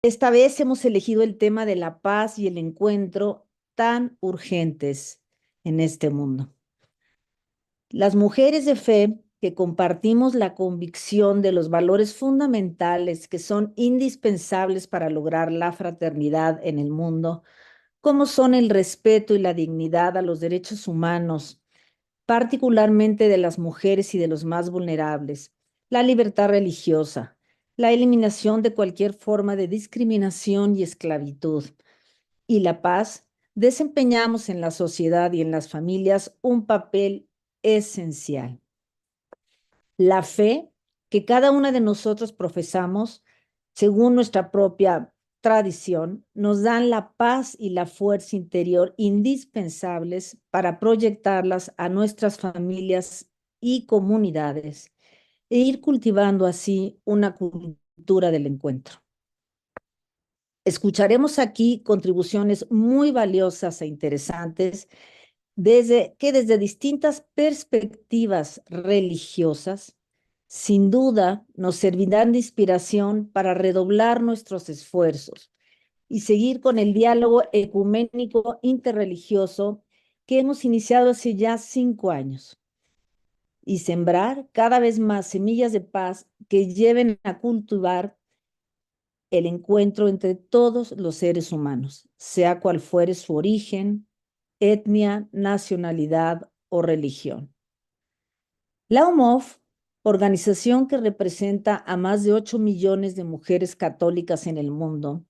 Esta vez hemos elegido el tema de la paz y el encuentro tan urgentes en este mundo. Las mujeres de fe que compartimos la convicción de los valores fundamentales que son indispensables para lograr la fraternidad en el mundo, como son el respeto y la dignidad a los derechos humanos, particularmente de las mujeres y de los más vulnerables, la libertad religiosa, la eliminación de cualquier forma de discriminación y esclavitud, y la paz, desempeñamos en la sociedad y en las familias un papel esencial. La fe que cada una de nosotros profesamos, según nuestra propia tradición, nos dan la paz y la fuerza interior indispensables para proyectarlas a nuestras familias y comunidades e ir cultivando así una cultura del encuentro. Escucharemos aquí contribuciones muy valiosas e interesantes desde distintas perspectivas religiosas, sin duda nos servirán de inspiración para redoblar nuestros esfuerzos y seguir con el diálogo ecuménico interreligioso que hemos iniciado hace ya 5 años y sembrar cada vez más semillas de paz que lleven a cultivar el encuentro entre todos los seres humanos, sea cual fuere su origen, etnia, nacionalidad o religión. La UMOF, organización que representa a más de 8 millones de mujeres católicas en el mundo,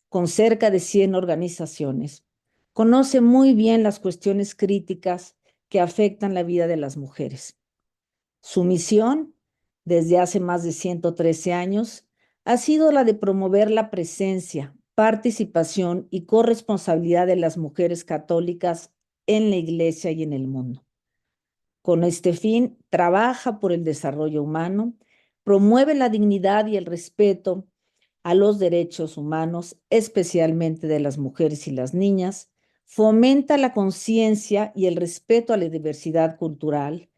con cerca de 100 organizaciones, conoce muy bien las cuestiones críticas que afectan la vida de las mujeres. Su misión, desde hace más de 113 años, ha sido la de promover la presencia, participación y corresponsabilidad de las mujeres católicas en la Iglesia y en el mundo. Con este fin, trabaja por el desarrollo humano, promueve la dignidad y el respeto a los derechos humanos, especialmente de las mujeres y las niñas, fomenta la conciencia y el respeto a la diversidad cultural,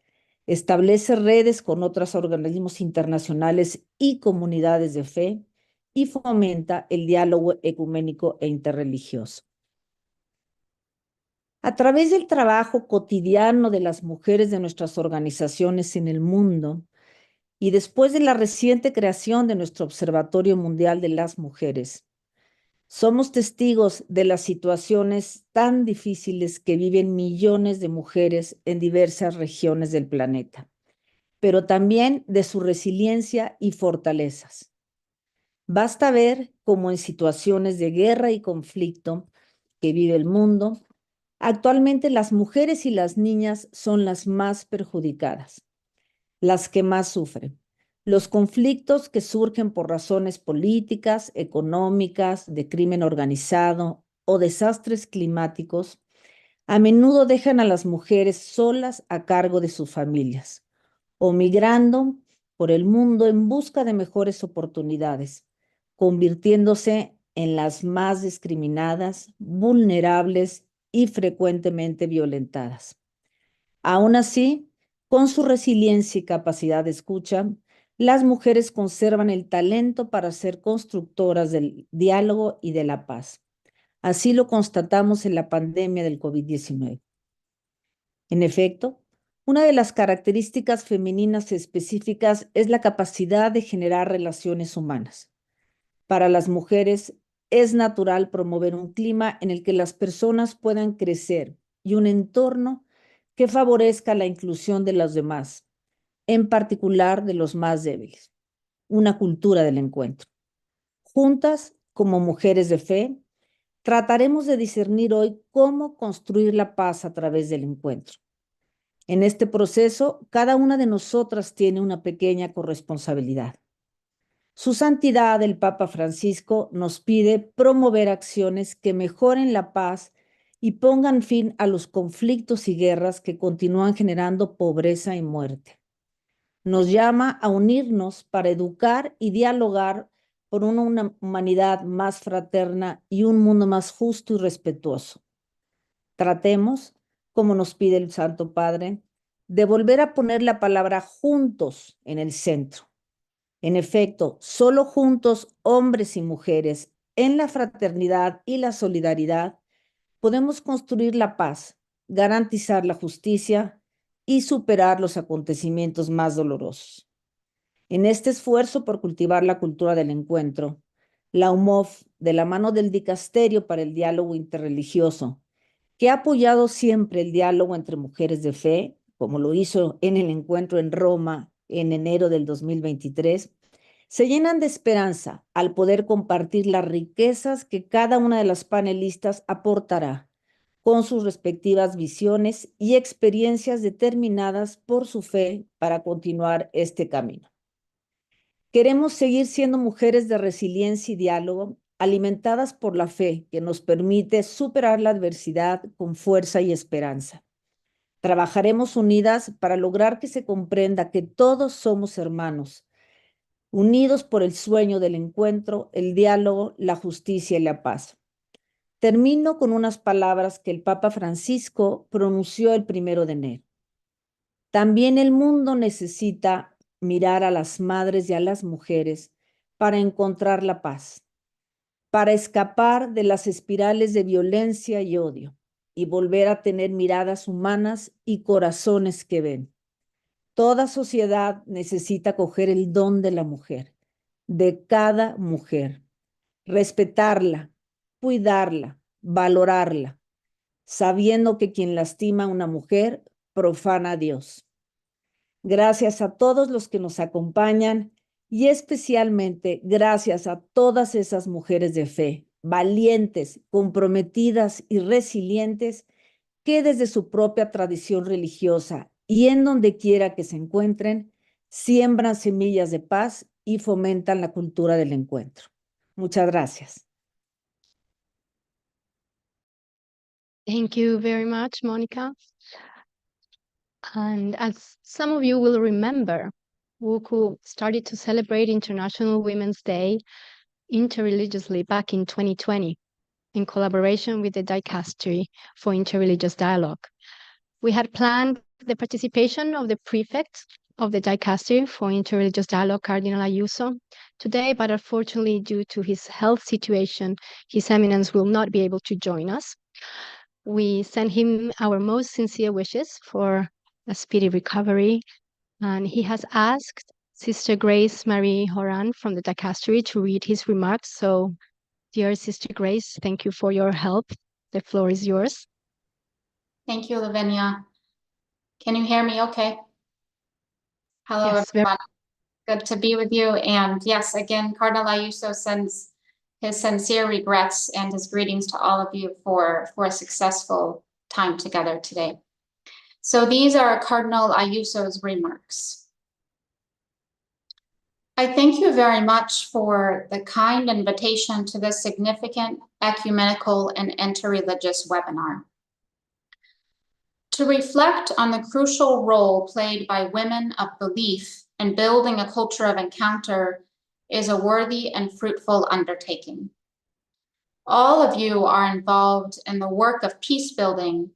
establece redes con otros organismos internacionales y comunidades de fe y fomenta el diálogo ecuménico e interreligioso. A través del trabajo cotidiano de las mujeres de nuestras organizaciones en el mundo y después de la reciente creación de nuestro Observatorio Mundial de las Mujeres, somos testigos de las situaciones tan difíciles que viven millones de mujeres en diversas regiones del planeta, pero también de su resiliencia y fortalezas. Basta ver cómo en situaciones de guerra y conflicto que vive el mundo, actualmente las mujeres y las niñas son las más perjudicadas, las que más sufren. Los conflictos que surgen por razones políticas, económicas, de crimen organizado o desastres climáticos, a menudo dejan a las mujeres solas a cargo de sus familias o migrando por el mundo en busca de mejores oportunidades, convirtiéndose en las más discriminadas, vulnerables y frecuentemente violentadas. Aún así, con su resiliencia y capacidad de escucha, las mujeres conservan el talento para ser constructoras del diálogo y de la paz. Así lo constatamos en la pandemia del COVID-19. En efecto, una de las características femeninas específicas es la capacidad de generar relaciones humanas. Para las mujeres es natural promover un clima en el que las personas puedan crecer y un entorno que favorezca la inclusión de los demás, en particular de los más débiles. Una cultura del encuentro. Juntas, como mujeres de fe, trataremos de discernir hoy cómo construir la paz a través del encuentro. En este proceso, cada una de nosotras tiene una pequeña corresponsabilidad. Su Santidad, el Papa Francisco, nos pide promover acciones que mejoren la paz y pongan fin a los conflictos y guerras que continúan generando pobreza y muerte. Nos llama a unirnos para educar y dialogar por una humanidad más fraterna y un mundo más justo y respetuoso. Tratemos, como nos pide el Santo Padre, de volver a poner la palabra juntos en el centro. En efecto, solo juntos, hombres y mujeres, en la fraternidad y la solidaridad, podemos construir la paz, garantizar la justicia y superar los acontecimientos más dolorosos. En este esfuerzo por cultivar la cultura del encuentro, la UMOF, de la mano del Dicasterio para el Diálogo Interreligioso, que ha apoyado siempre el diálogo entre mujeres de fe, como lo hizo en el encuentro en Roma en enero del 2023, se llenan de esperanza al poder compartir las riquezas que cada una de las panelistas aportará con sus respectivas visiones y experiencias determinadas por su fe para continuar este camino. Queremos seguir siendo mujeres de resiliencia y diálogo, alimentadas por la fe que nos permite superar la adversidad con fuerza y esperanza. Trabajaremos unidas para lograr que se comprenda que todos somos hermanos, unidos por el sueño del encuentro, el diálogo, la justicia y la paz. Termino con unas palabras que el Papa Francisco pronunció el 1 de enero. También el mundo necesita mirar a las madres y a las mujeres para encontrar la paz, para escapar de las espirales de violencia y odio y volver a tener miradas humanas y corazones que ven. Toda sociedad necesita coger el don de la mujer, de cada mujer, respetarla, cuidarla, valorarla, sabiendo que quien lastima a una mujer profana a Dios. Gracias a todos los que nos acompañan y especialmente gracias a todas esas mujeres de fe, valientes, comprometidas y resilientes, que desde su propia tradición religiosa y en donde quiera que se encuentren, siembran semillas de paz y fomentan la cultura del encuentro. Muchas gracias. Thank you very much, Monica. And as some of you will remember, WUCWO started to celebrate International Women's Day interreligiously back in 2020 in collaboration with the Dicastery for Interreligious Dialogue. We had planned the participation of the prefect of the Dicastery for Interreligious Dialogue, Cardinal Ayuso, today, but unfortunately, due to his health situation, His Eminence will not be able to join us. We send him our most sincere wishes for a speedy recovery, and he has asked Sister Grace Marie Horan from the Dicastery to read his remarks. So, dear Sister Grace, thank you for your help. The floor is yours. Thank you, Lavinia. Can you hear me okay? Hello, Yes, everyone. Good to be with you. And yes, again, Cardinal Ayuso sends his sincere regrets and his greetings to all of you for a successful time together today. So these are Cardinal Ayuso's remarks. I thank you very much for the kind invitation to this significant ecumenical and interreligious webinar. To reflect on the crucial role played by women of belief in building a culture of encounter is a worthy and fruitful undertaking. All of you are involved in the work of peace building,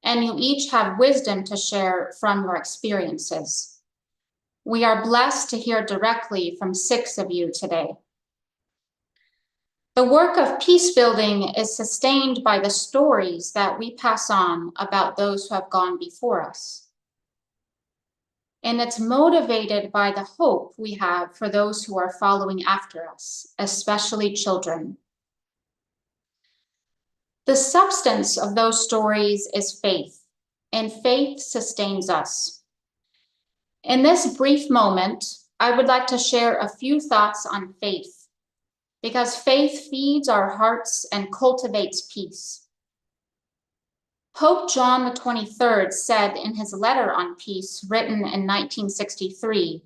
and you each have wisdom to share from your experiences. We are blessed to hear directly from 6 of you today. The work of peace building is sustained by the stories that we pass on about those who have gone before us. And it's motivated by the hope we have for those who are following after us, especially children. The substance of those stories is faith, and faith sustains us. In this brief moment, I would like to share a few thoughts on faith, because faith feeds our hearts and cultivates peace. Pope John the 23rd said in his letter on peace, written in 1963,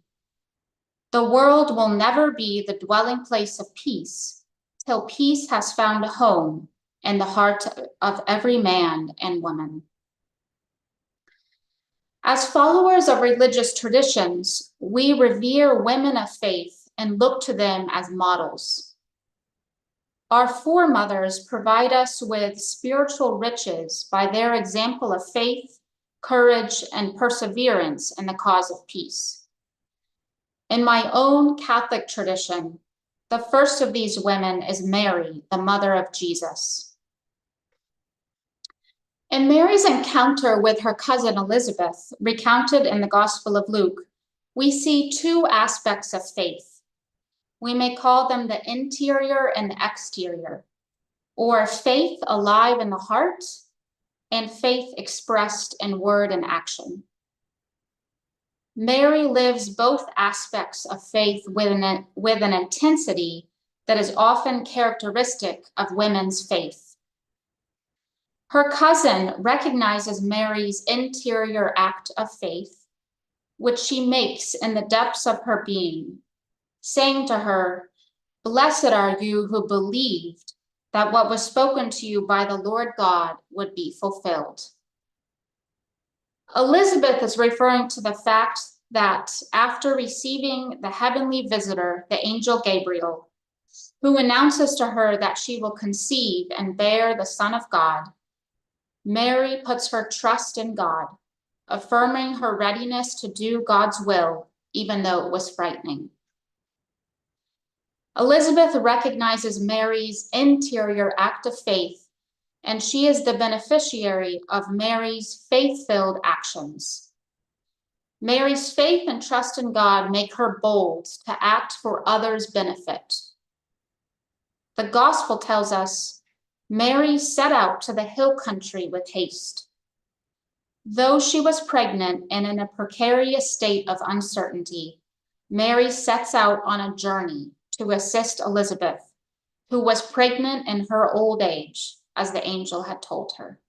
"The world will never be the dwelling place of peace till peace has found a home in the heart of every man and woman." As followers of religious traditions, we revere women of faith and look to them as models. Our foremothers provide us with spiritual riches by their example of faith, courage, and perseverance in the cause of peace. In my own Catholic tradition, The first of these women is Mary, the mother of Jesus. In Mary's encounter with her cousin Elizabeth, recounted in the Gospel of Luke, we see two aspects of faith. We may call them the interior and the exterior, or faith alive in the heart and faith expressed in word and action. Mary lives both aspects of faith with an intensity that is often characteristic of women's faith. Her cousin recognizes Mary's interior act of faith, which she makes in the depths of her being, saying to her, "Blessed are you who believed that what was spoken to you by the Lord God would be fulfilled." Elizabeth is referring to the fact that after receiving the heavenly visitor, the angel Gabriel, who announces to her that she will conceive and bear the Son of God, Mary puts her trust in God, affirming her readiness to do God's will, even though it was frightening. Elizabeth recognizes Mary's interior act of faith, and she is the beneficiary of Mary's faith-filled actions. Mary's faith and trust in God make her bold to act for others' benefit. The gospel tells us, Mary set out to the hill country with haste. Though she was pregnant and in a precarious state of uncertainty, Mary sets out on a journey to assist Elizabeth, who was pregnant in her old age, as the angel had told her.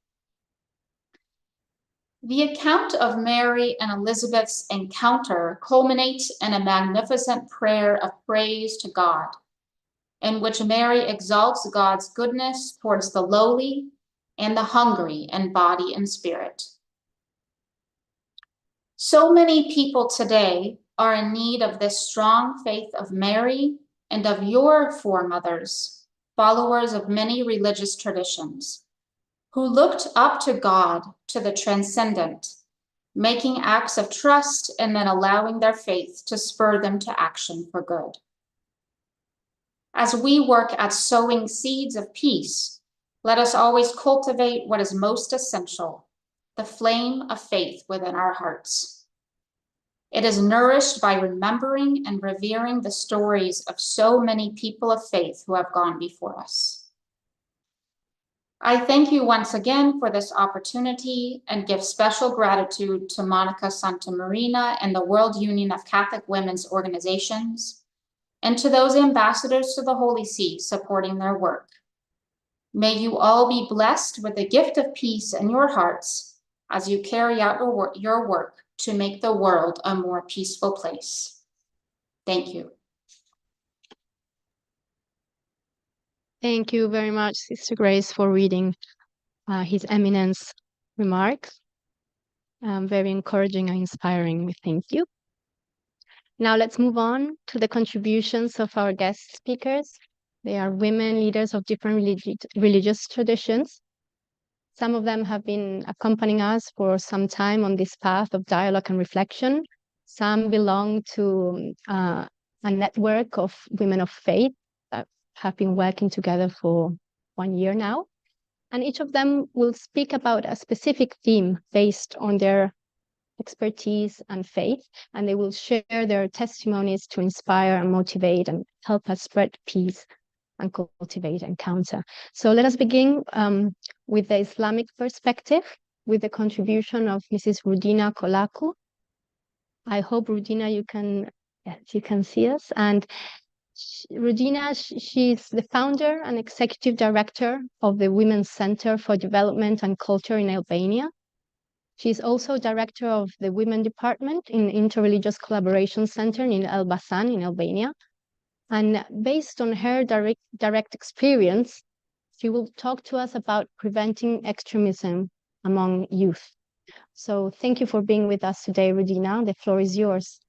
The account of Mary and Elizabeth's encounter culminates in a magnificent prayer of praise to God, in which Mary exalts God's goodness towards the lowly and the hungry in body and spirit. So many people today are in need of this strong faith of Mary and of your foremothers, followers of many religious traditions, who looked up to God, to the transcendent, making acts of trust and then allowing their faith to spur them to action for good. As we work at sowing seeds of peace, let us always cultivate what is most essential, the flame of faith within our hearts. It is nourished by remembering and revering the stories of so many people of faith who have gone before us. I thank you once again for this opportunity and give special gratitude to Monica Santamarina and the World Union of Catholic Women's Organizations, and to those ambassadors to the Holy See supporting their work. May you all be blessed with the gift of peace in your hearts as you carry out your work to make the world a more peaceful place. Thank you. Thank you very much, Sister Grace, for reading His Eminence's remarks. Very encouraging and inspiring. We thank you. Now let's move on to the contributions of our guest speakers. They are women leaders of different religious traditions. Some of them have been accompanying us for some time on this path of dialogue and reflection. Some belong to a network of women of faith that have been working together for 1 year now. And each of them will speak about a specific theme based on their expertise and faith, and they will share their testimonies to inspire and motivate and help us spread peace and cultivate encounter. So let us begin with the Islamic perspective, with the contribution of Mrs. Rudina Kolaku. I hope, Rudina, you can see us. And Rudina, she's the founder and executive director of the Women's Center for Development and Culture in Albania. She's also director of the Women Department in Interreligious Collaboration Center in Elbasan in Albania. And based on her direct experience, she will talk to us about preventing extremism among youth. So thank you for being with us today, Rudina. The floor is yours.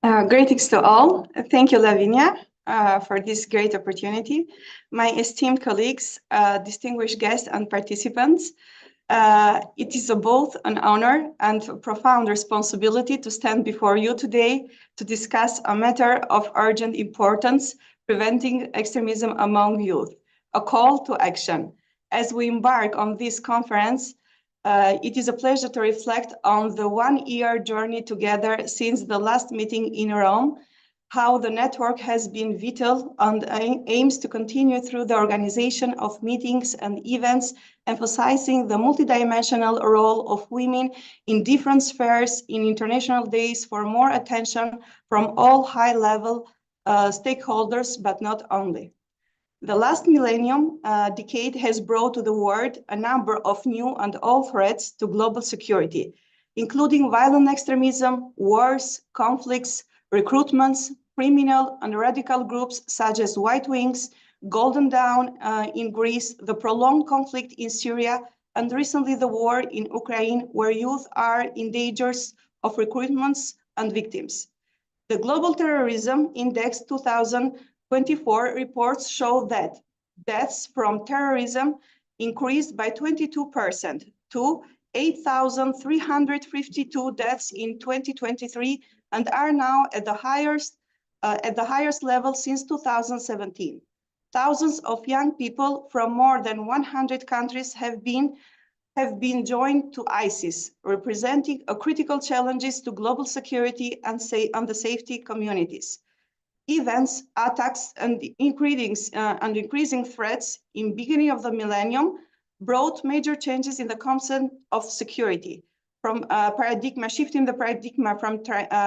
Greetings to all. Thank you, Lavinia, for this great opportunity. My esteemed colleagues, distinguished guests and participants, It is both an honor and a profound responsibility to stand before you today to discuss a matter of urgent importance, preventing extremism among youth, a call to action. As we embark on this conference, it is a pleasure to reflect on the one-year journey together since the last meeting in Rome, how the network has been vital and aims to continue through the organization of meetings and events, emphasizing the multidimensional role of women in different spheres in international days for more attention from all high-level stakeholders, but not only. The last millennium decade has brought to the world a number of new and old threats to global security, including violent extremism, wars, conflicts, recruitments, criminal and radical groups such as White Wings, Golden Dawn in Greece, the prolonged conflict in Syria, and recently the war in Ukraine, where youth are in danger of recruitments and victims. The Global Terrorism Index 2024 reports show that deaths from terrorism increased by 22% to 8,352 deaths in 2023 and are now at the highest level since 2017. Thousands of young people from more than 100 countries have been joined to ISIS, representing a critical challenges to global security and the safety communities. Events, attacks, and increasing threats in beginning of the millennium brought major changes in the concept of security, from shifting the paradigm from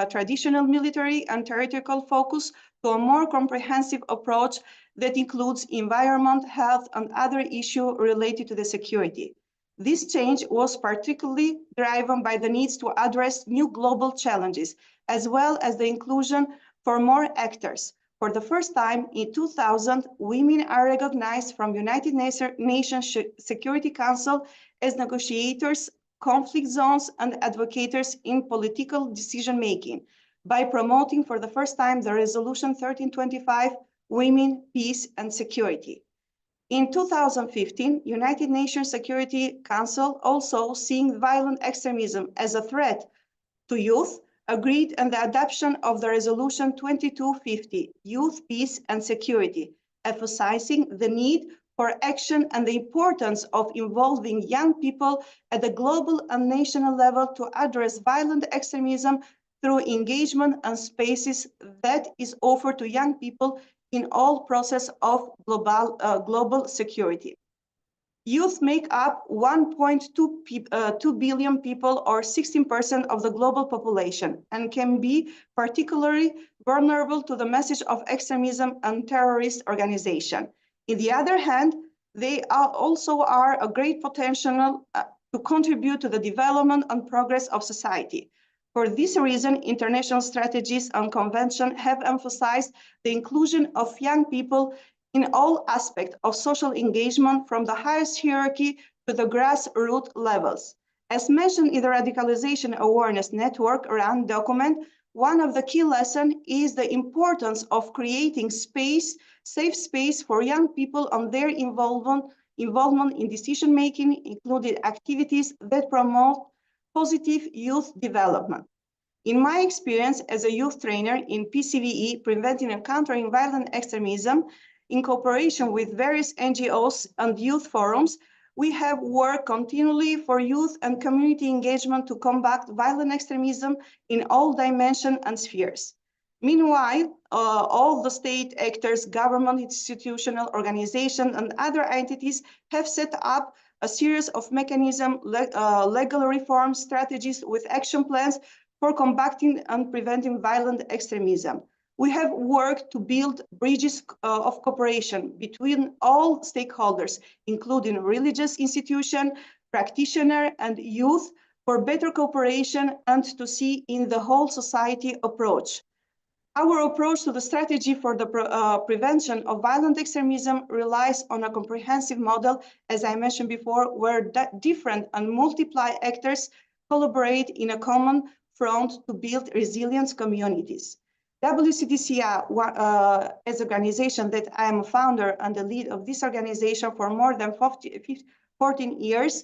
traditional military and territorial focus to a more comprehensive approach that includes environment, health, and other issues related to the security. This change was particularly driven by the needs to address new global challenges, as well as the inclusion for more actors. For the first time in 2000, women are recognized from United Nations Security Council as negotiators, conflict zones, and advocates in political decision-making by promoting for the first time the Resolution 1325, Women, Peace, and Security. In 2015, United Nations Security Council, also seeing violent extremism as a threat to youth, agreed on the adoption of the Resolution 2250, Youth, Peace and Security, emphasizing the need for action and the importance of involving young people at the global and national level to address violent extremism through engagement and spaces that is offered to young people in all process of global security. Youth make up 1.2 billion people, or 16% of the global population, and can be particularly vulnerable to the message of extremism and terrorist organization. On the other hand, they also are a great potential to contribute to the development and progress of society. For this reason, international strategies and conventions have emphasized the inclusion of young people in all aspects of social engagement, from the highest hierarchy to the grassroots levels. As mentioned in the Radicalization Awareness Network RAN document, one of the key lessons is the importance of creating safe space for young people and their involvement in decision-making, including activities that promote positive youth development. In my experience as a youth trainer in PCVE, Preventing and Countering Violent Extremism, in cooperation with various NGOs and youth forums, we have worked continually for youth and community engagement to combat violent extremism in all dimensions and spheres. Meanwhile, all the state actors, government, institutional organizations, and other entities have set up a series of mechanisms, legal reform strategies with action plans for combating and preventing violent extremism. We have worked to build bridges of cooperation between all stakeholders, including religious institutions, practitioners, and youth, for better cooperation and to see in the whole society approach. Our approach to the strategy for the prevention of violent extremism relies on a comprehensive model, as I mentioned before, where different and multiple actors collaborate in a common front to build resilient communities. WCDCA, as an organization that I am a founder and the lead of this organization for more than 14 years,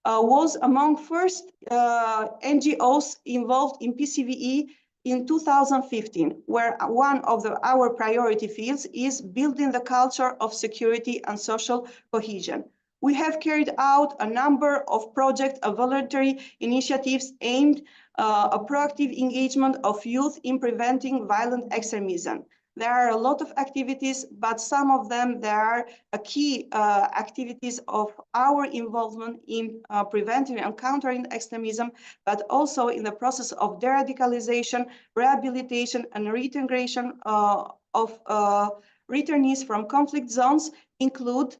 was among first NGOs involved in PCVE in 2015, where one of our priority fields is building the culture of security and social cohesion. We have carried out a number of project voluntary initiatives aimed at a proactive engagement of youth in preventing violent extremism. There are a lot of activities, but some of them, there are key activities of our involvement in preventing and countering extremism, but also in the process of de-radicalization, rehabilitation, and reintegration of returnees from conflict zones include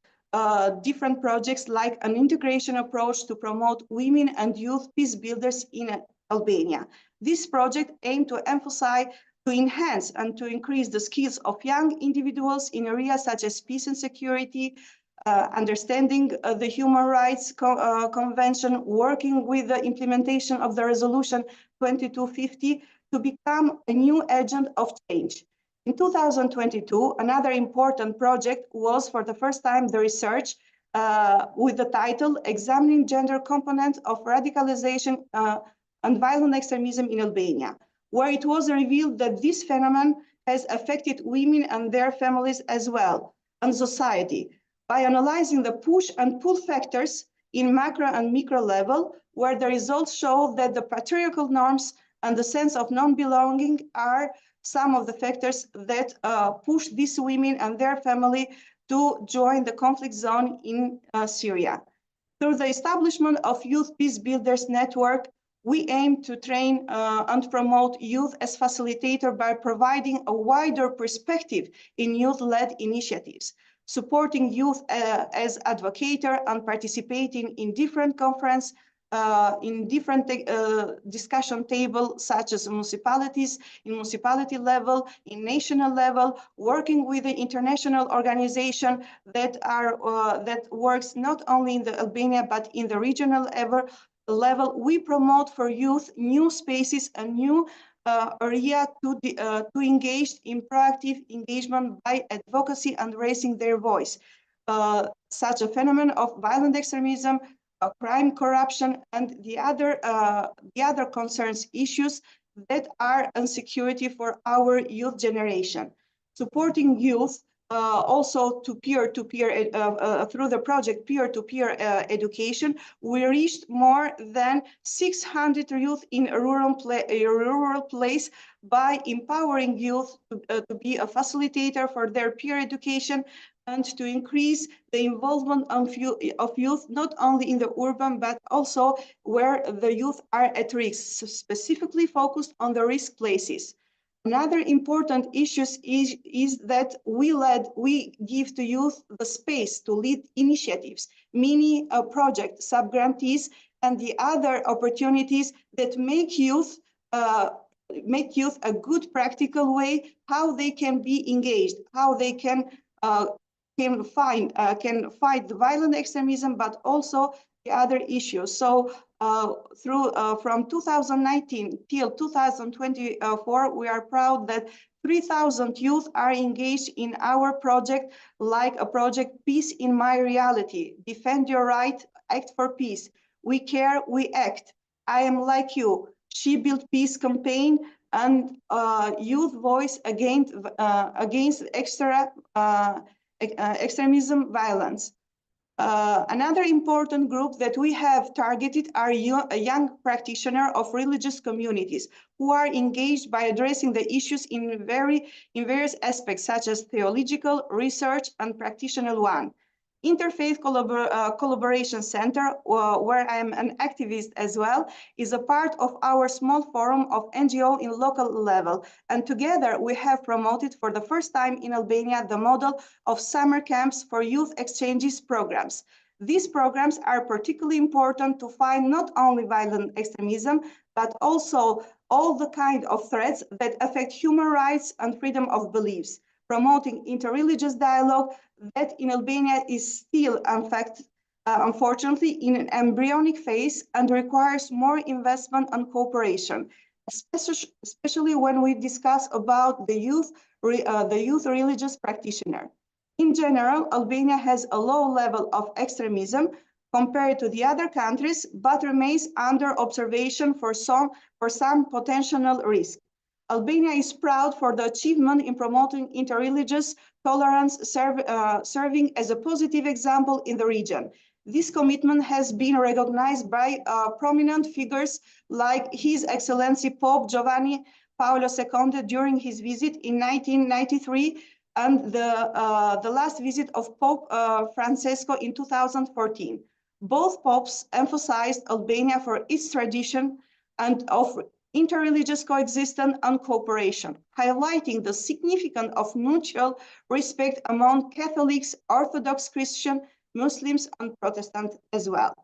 different projects like an integration approach to promote women and youth peace builders in Albania. This project aimed to emphasize, to enhance and to increase the skills of young individuals in areas such as peace and security, understanding the Human Rights Convention, working with the implementation of the Resolution 2250 to become a new agent of change. In 2022, another important project was for the first time the research with the title Examining Gender Component of Radicalization and Violent Extremism in Albania, where it was revealed that this phenomenon has affected women and their families as well, and society, by analyzing the push and pull factors in macro and micro level, where the results show that the patriarchal norms and the sense of non-belonging are some of the factors that push these women and their family to join the conflict zone in Syria. Through the establishment of Youth Peace Builders Network, we aim to train and promote youth as facilitator by providing a wider perspective in youth-led initiatives, supporting youth as advocator and participating in different conferences, in different discussion tables, such as municipalities, in municipality level, in national level, working with the international organization that works not only in the Albania, but in the regional level. We promote for youth new spaces and new area to engage in proactive engagement by advocacy and raising their voice. Such a phenomenon of violent extremism, crime, corruption, and the other concerns issues that are insecurity for our youth generation. Supporting youth also to peer-to-peer through the project peer-to-peer education, we reached more than 600 youth in a rural place by empowering youth to be a facilitator for their peer education and to increase the involvement of youth, not only in the urban, but also where the youth are at risk, specifically focused on the risk places. Another important issue is that we give to youth the space to lead initiatives, mini project sub-grantees, and the other opportunities that make youth a good practical way how they can be engaged, how they can fight the violent extremism, but also the other issues. So from 2019 till 2024, we are proud that 3,000 youth are engaged in our project, like a project Peace in My Reality, Defend Your Right, Act for Peace. We Care, We Act, I Am Like You, She Built Peace campaign, and youth voice against extremism violence. Another important group that we have targeted are young practitioners of religious communities who are engaged by addressing the issues in various aspects, such as theological, research, and practitioner one. Interfaith Collaboration Center, where I am an activist as well, is a part of our small forum of NGO in local level. And together we have promoted for the first time in Albania the model of summer camps for youth exchanges programs. These programs are particularly important to fight not only violent extremism, but also all the kind of threats that affect human rights and freedom of beliefs, promoting interreligious dialogue that in Albania is still, in fact, unfortunately, in an embryonic phase and requires more investment and cooperation, especially when we discuss about the youth religious practitioner. In general, Albania has a low level of extremism, compared to the other countries, but remains under observation for some potential risk. Albania is proud for the achievement in promoting interreligious tolerance, serving as a positive example in the region. This commitment has been recognized by prominent figures like His Excellency Pope Giovanni Paolo II during his visit in 1993 and the last visit of Pope Francesco in 2014. Both popes emphasized Albania for its tradition and of interreligious coexistence and cooperation, highlighting the significance of mutual respect among Catholics, Orthodox Christians, Muslims, and Protestants as well.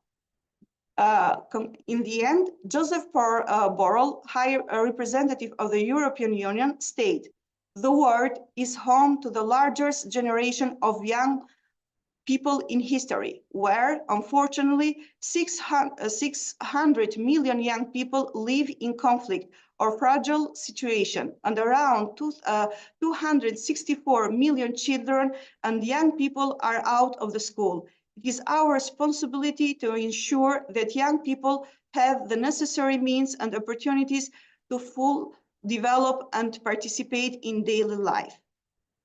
In the end, Joseph Borrell, High Representative of the European Union, stated, "The world is home to the largest generation of young people in history, where, unfortunately, 600 million young people live in conflict or fragile situation, and around 264 million children and young people are out of the school. It is our responsibility to ensure that young people have the necessary means and opportunities to fully develop and participate in daily life."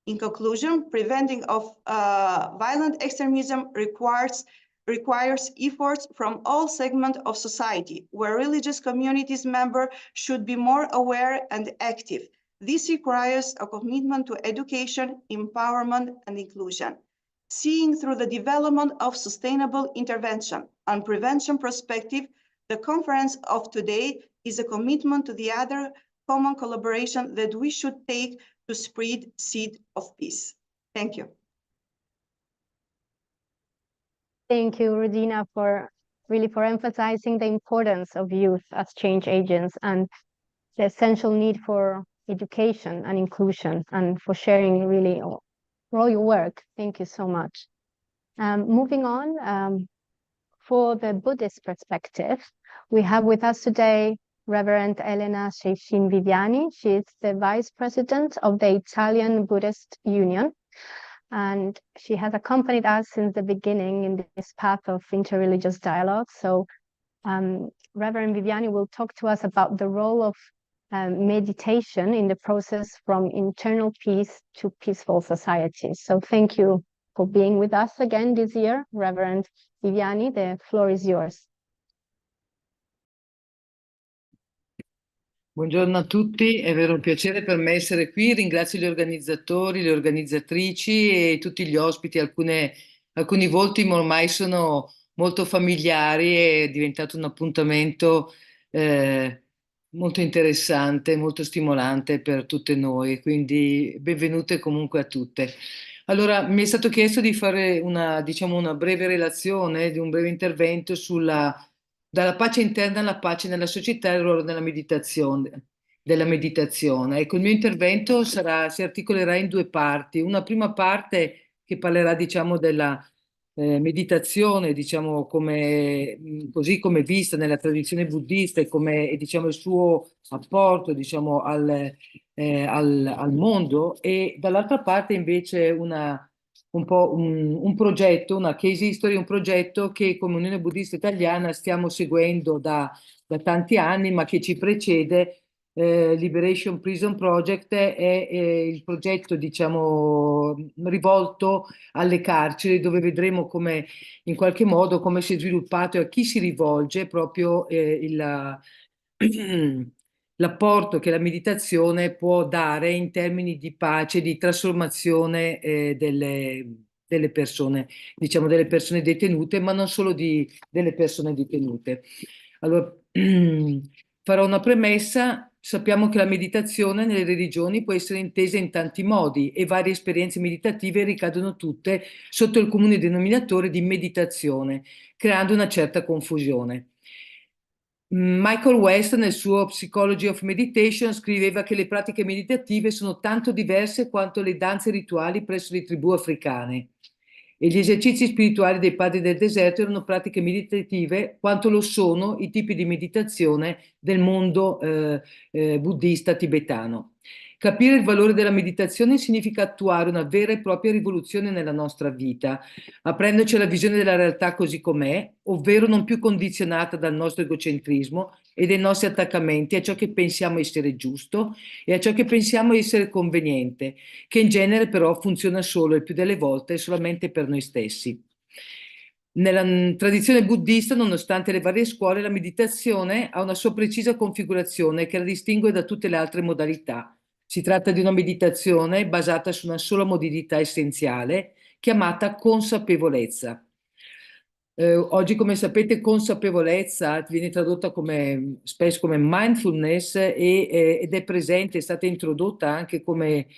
In conclusion, preventing of violent extremism requires efforts from all segments of society, where religious communities members should be more aware and active. This requires a commitment to education, empowerment, and inclusion. Seeing through the development of sustainable intervention and prevention perspective, the conference of today is a commitment to the other common collaboration that we should take to spread seed of peace. Thank you. Thank you, Regina, for emphasizing the importance of youth as change agents and the essential need for education and inclusion, and for sharing really all your work. Thank you so much. Moving on, for the Buddhist perspective, we have with us today Reverend Elena Ceicin Viviani. She is the Vice President of the Italian Buddhist Union, and she has accompanied us since the beginning in this path of interreligious dialogue. So Reverend Viviani will talk to us about the role of meditation in the process from internal peace to peaceful society. So thank you for being with us again this year, Reverend Viviani. The floor is yours. Buongiorno a tutti, è vero un piacere per me essere qui. Ringrazio gli organizzatori, le organizzatrici e tutti gli ospiti. Alcuni volti ormai sono molto familiari, è diventato un appuntamento molto interessante, molto stimolante per tutte noi, quindi benvenute comunque a tutte. Allora, mi è stato chiesto di fare una breve relazione, di un breve intervento dalla pace interna alla pace nella società e il ruolo della meditazione. Ecco, il mio intervento si articolerà in due parti. Una prima parte che parlerà, della meditazione, così come vista nella tradizione buddista e come il suo apporto, al mondo, e dall'altra parte invece un progetto, una case history, un progetto che come Unione Buddista Italiana stiamo seguendo da tanti anni, ma che ci precede. Liberation Prison Project è il progetto rivolto alle carceri, dove vedremo come in qualche modo come si è sviluppato e a chi si rivolge proprio l'apporto che la meditazione può dare in termini di pace, di trasformazione delle persone, delle persone detenute, ma non solo delle persone detenute. Allora, farò una premessa. Sappiamo che la meditazione nelle religioni può essere intesa in tanti modi e varie esperienze meditative ricadono tutte sotto il comune denominatore di meditazione, creando una certa confusione. Michael West, nel suo Psychology of Meditation, scriveva che le pratiche meditative sono tanto diverse quanto le danze rituali presso le tribù africane, e gli esercizi spirituali dei padri del deserto erano pratiche meditative quanto lo sono i tipi di meditazione del mondo buddista tibetano. Capire il valore della meditazione significa attuare una vera e propria rivoluzione nella nostra vita, aprendoci alla visione della realtà così com'è, ovvero non più condizionata dal nostro egocentrismo e dai nostri attaccamenti a ciò che pensiamo essere giusto e a ciò che pensiamo essere conveniente, che in genere però funziona solo e più delle volte solamente per noi stessi. Nella tradizione buddista, nonostante le varie scuole, la meditazione ha una sua precisa configurazione che la distingue da tutte le altre modalità. Si tratta di una meditazione basata su una sola modalità essenziale, chiamata consapevolezza. Oggi, come sapete, consapevolezza viene tradotta spesso come mindfulness ed è presente, è stata introdotta anche come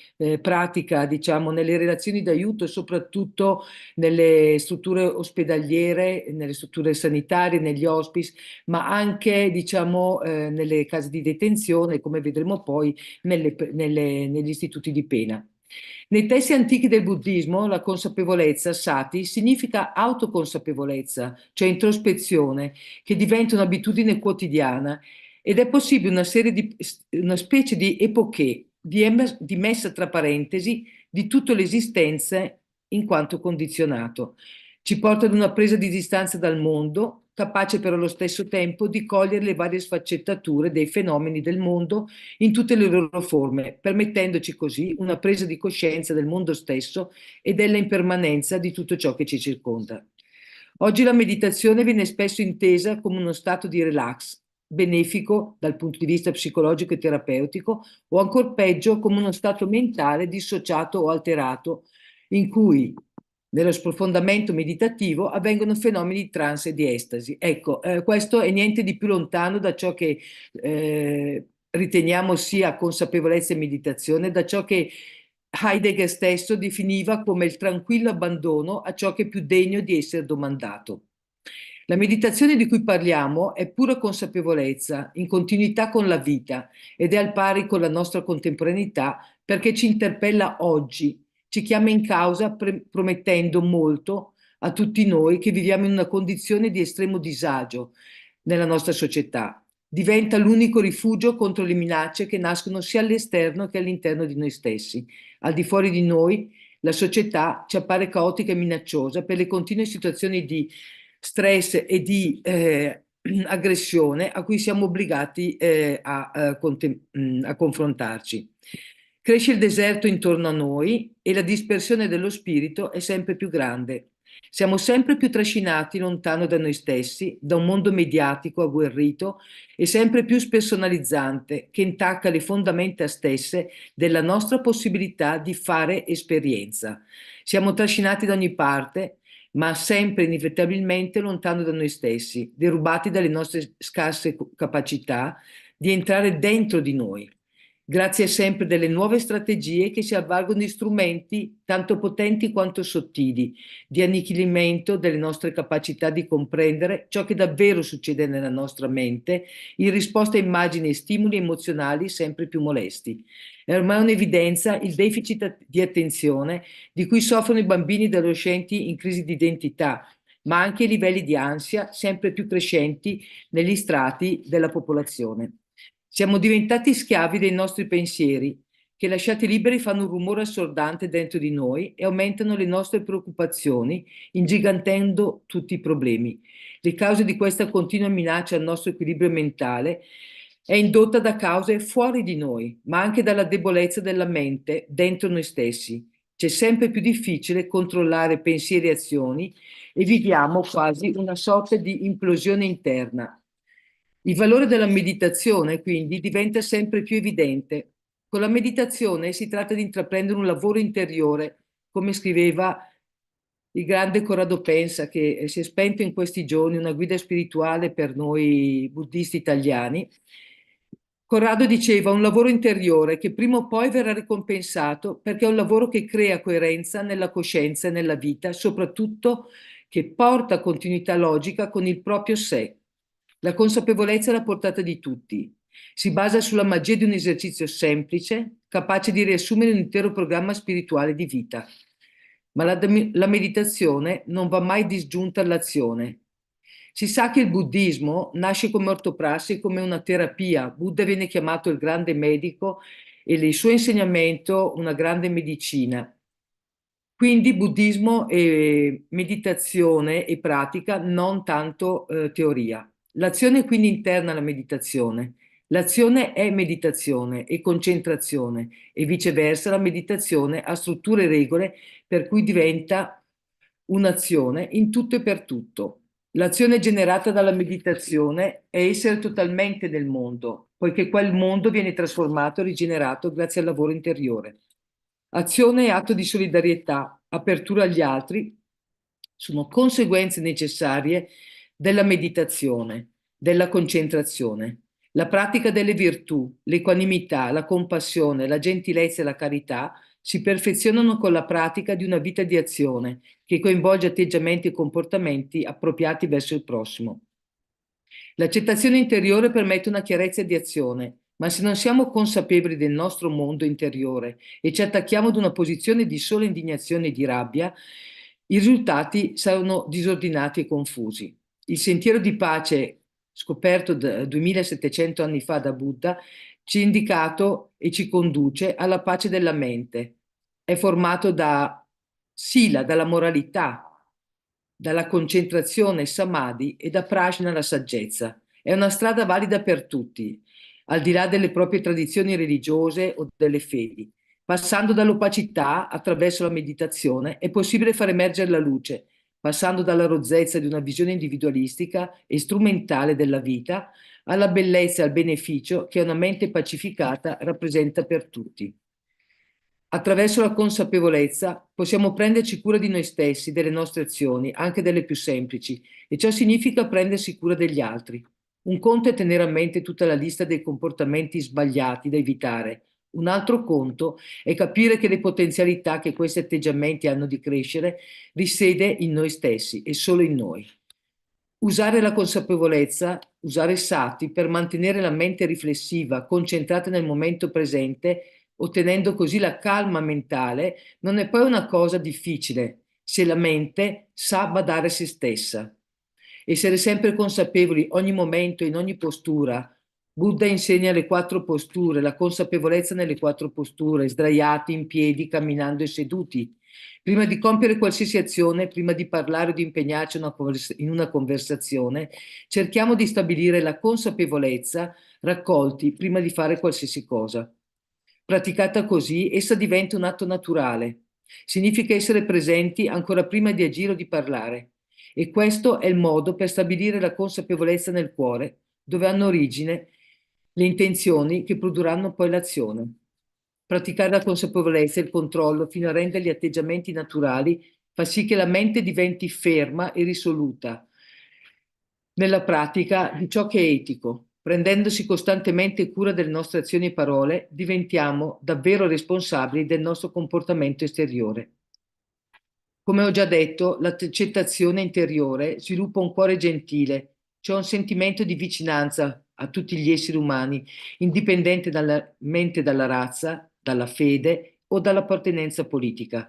pratica, diciamo, nelle relazioni d'aiuto, soprattutto nelle strutture ospedaliere, nelle strutture sanitarie, negli hospice, ma anche, diciamo, nelle case di detenzione, come vedremo poi, negli istituti di pena. Nei testi antichi del buddismo, la consapevolezza, sati, significa autoconsapevolezza, cioè introspezione, che diventa un'abitudine quotidiana ed è possibile una specie di epoché, di messa tra parentesi di tutte le esistenze in quanto condizionato. Ci porta ad una presa di distanza dal mondo, capace però allo stesso tempo di cogliere le varie sfaccettature dei fenomeni del mondo in tutte le loro forme, permettendoci così una presa di coscienza del mondo stesso e della impermanenza di tutto ciò che ci circonda. Oggi la meditazione viene spesso intesa come uno stato di relax, benefico dal punto di vista psicologico e terapeutico, o ancora peggio come uno stato mentale dissociato o alterato, in cui nello sprofondamento meditativo avvengono fenomeni di trance e di estasi. Ecco, questo è niente di più lontano da ciò che riteniamo sia consapevolezza e meditazione, da ciò che Heidegger stesso definiva come il tranquillo abbandono a ciò che è più degno di essere domandato. La meditazione di cui parliamo è pura consapevolezza, in continuità con la vita ed è al pari con la nostra contemporaneità perché ci interpella oggi, ci chiama in causa promettendo molto a tutti noi che viviamo in una condizione di estremo disagio nella nostra società. Diventa l'unico rifugio contro le minacce che nascono sia all'esterno che all'interno di noi stessi. Al di fuori di noi, la società ci appare caotica e minacciosa per le continue situazioni di stress e di aggressione a cui siamo obbligati a confrontarci. Cresce il deserto intorno a noi e la dispersione dello spirito è sempre più grande. Siamo sempre più trascinati lontano da noi stessi, da un mondo mediatico agguerrito e sempre più spersonalizzante che intacca le fondamenta stesse della nostra possibilità di fare esperienza. Siamo trascinati da ogni parte, ma sempre inevitabilmente lontano da noi stessi, derubati dalle nostre scarse capacità di entrare dentro di noi. Grazie sempre delle nuove strategie che si avvalgono di strumenti tanto potenti quanto sottili, di annichilimento delle nostre capacità di comprendere ciò che davvero succede nella nostra mente in risposta a immagini e stimoli emozionali sempre più molesti. È ormai un'evidenza il deficit di attenzione di cui soffrono i bambini e adolescenti in crisi di identità, ma anche i livelli di ansia sempre più crescenti negli strati della popolazione. Siamo diventati schiavi dei nostri pensieri, che lasciati liberi fanno un rumore assordante dentro di noi e aumentano le nostre preoccupazioni, ingigantendo tutti i problemi. Le cause di questa continua minaccia al nostro equilibrio mentale è indotta da cause fuori di noi, ma anche dalla debolezza della mente dentro noi stessi. C'è sempre più difficile controllare pensieri e azioni e viviamo quasi una sorta di implosione interna. Il valore della meditazione, quindi, diventa sempre più evidente. Con la meditazione si tratta di intraprendere un lavoro interiore, come scriveva il grande Corrado Pensa, che si è spento in questi giorni, una guida spirituale per noi buddisti italiani. Corrado diceva un lavoro interiore che prima o poi verrà ricompensato perché è un lavoro che crea coerenza nella coscienza e nella vita, soprattutto che porta continuità logica con il proprio sé. La consapevolezza è alla portata di tutti. Si basa sulla magia di un esercizio semplice, capace di riassumere un intero programma spirituale di vita. Ma la meditazione non va mai disgiunta all'azione. Si sa che il buddismo nasce come ortoprassi, come una terapia. Buddha viene chiamato il grande medico e il suo insegnamento una grande medicina. Quindi buddismo e meditazione e pratica, non tanto teoria. L'azione è quindi interna alla meditazione. L'azione è meditazione e concentrazione e viceversa la meditazione ha strutture e regole per cui diventa un'azione in tutto e per tutto. L'azione generata dalla meditazione è essere totalmente nel mondo, poiché quel mondo viene trasformato e rigenerato grazie al lavoro interiore. Azione e atto di solidarietà, apertura agli altri, sono conseguenze necessarie della meditazione, della concentrazione. La pratica delle virtù, l'equanimità, la compassione, la gentilezza e la carità si perfezionano con la pratica di una vita di azione che coinvolge atteggiamenti e comportamenti appropriati verso il prossimo. L'accettazione interiore permette una chiarezza di azione, ma se non siamo consapevoli del nostro mondo interiore e ci attacchiamo ad una posizione di sola indignazione e di rabbia, i risultati saranno disordinati e confusi. Il sentiero di pace, scoperto 2700 anni fa da Buddha, ci ha indicato e ci conduce alla pace della mente. È formato da sila, dalla moralità, dalla concentrazione samadhi e da prajna la saggezza. È una strada valida per tutti, al di là delle proprie tradizioni religiose o delle fedi. Passando dall'opacità attraverso la meditazione è possibile far emergere la luce, passando dalla rozzezza di una visione individualistica e strumentale della vita alla bellezza e al beneficio che una mente pacificata rappresenta per tutti. Attraverso la consapevolezza possiamo prenderci cura di noi stessi, delle nostre azioni, anche delle più semplici, e ciò significa prendersi cura degli altri. Un conto è tenere a mente tutta la lista dei comportamenti sbagliati da evitare. Un altro conto è capire che le potenzialità che questi atteggiamenti hanno di crescere risiede in noi stessi e solo in noi. Usare la consapevolezza, usare sati per mantenere la mente riflessiva, concentrata nel momento presente, ottenendo così la calma mentale, non è poi una cosa difficile se la mente sa badare a se stessa. Essere sempre consapevoli ogni momento, in ogni postura. Buddha insegna le 4 posture, la consapevolezza nelle 4 posture, sdraiati, in piedi, camminando e seduti. Prima di compiere qualsiasi azione, prima di parlare o di impegnarci in una conversazione, cerchiamo di stabilire la consapevolezza raccolti prima di fare qualsiasi cosa. Praticata così, essa diventa un atto naturale. Significa essere presenti ancora prima di agire o di parlare. E questo è il modo per stabilire la consapevolezza nel cuore, dove hanno origine le intenzioni che produrranno poi l'azione. Praticare la consapevolezza e il controllo fino a rendere gli atteggiamenti naturali fa sì che la mente diventi ferma e risoluta nella pratica di ciò che è etico. Prendendosi costantemente cura delle nostre azioni e parole, diventiamo davvero responsabili del nostro comportamento esteriore. Come ho già detto, l'accettazione interiore sviluppa un cuore gentile, cioè un sentimento di vicinanza a tutti gli esseri umani, indipendente dalla mente, dalla razza, dalla fede o dall'appartenenza politica.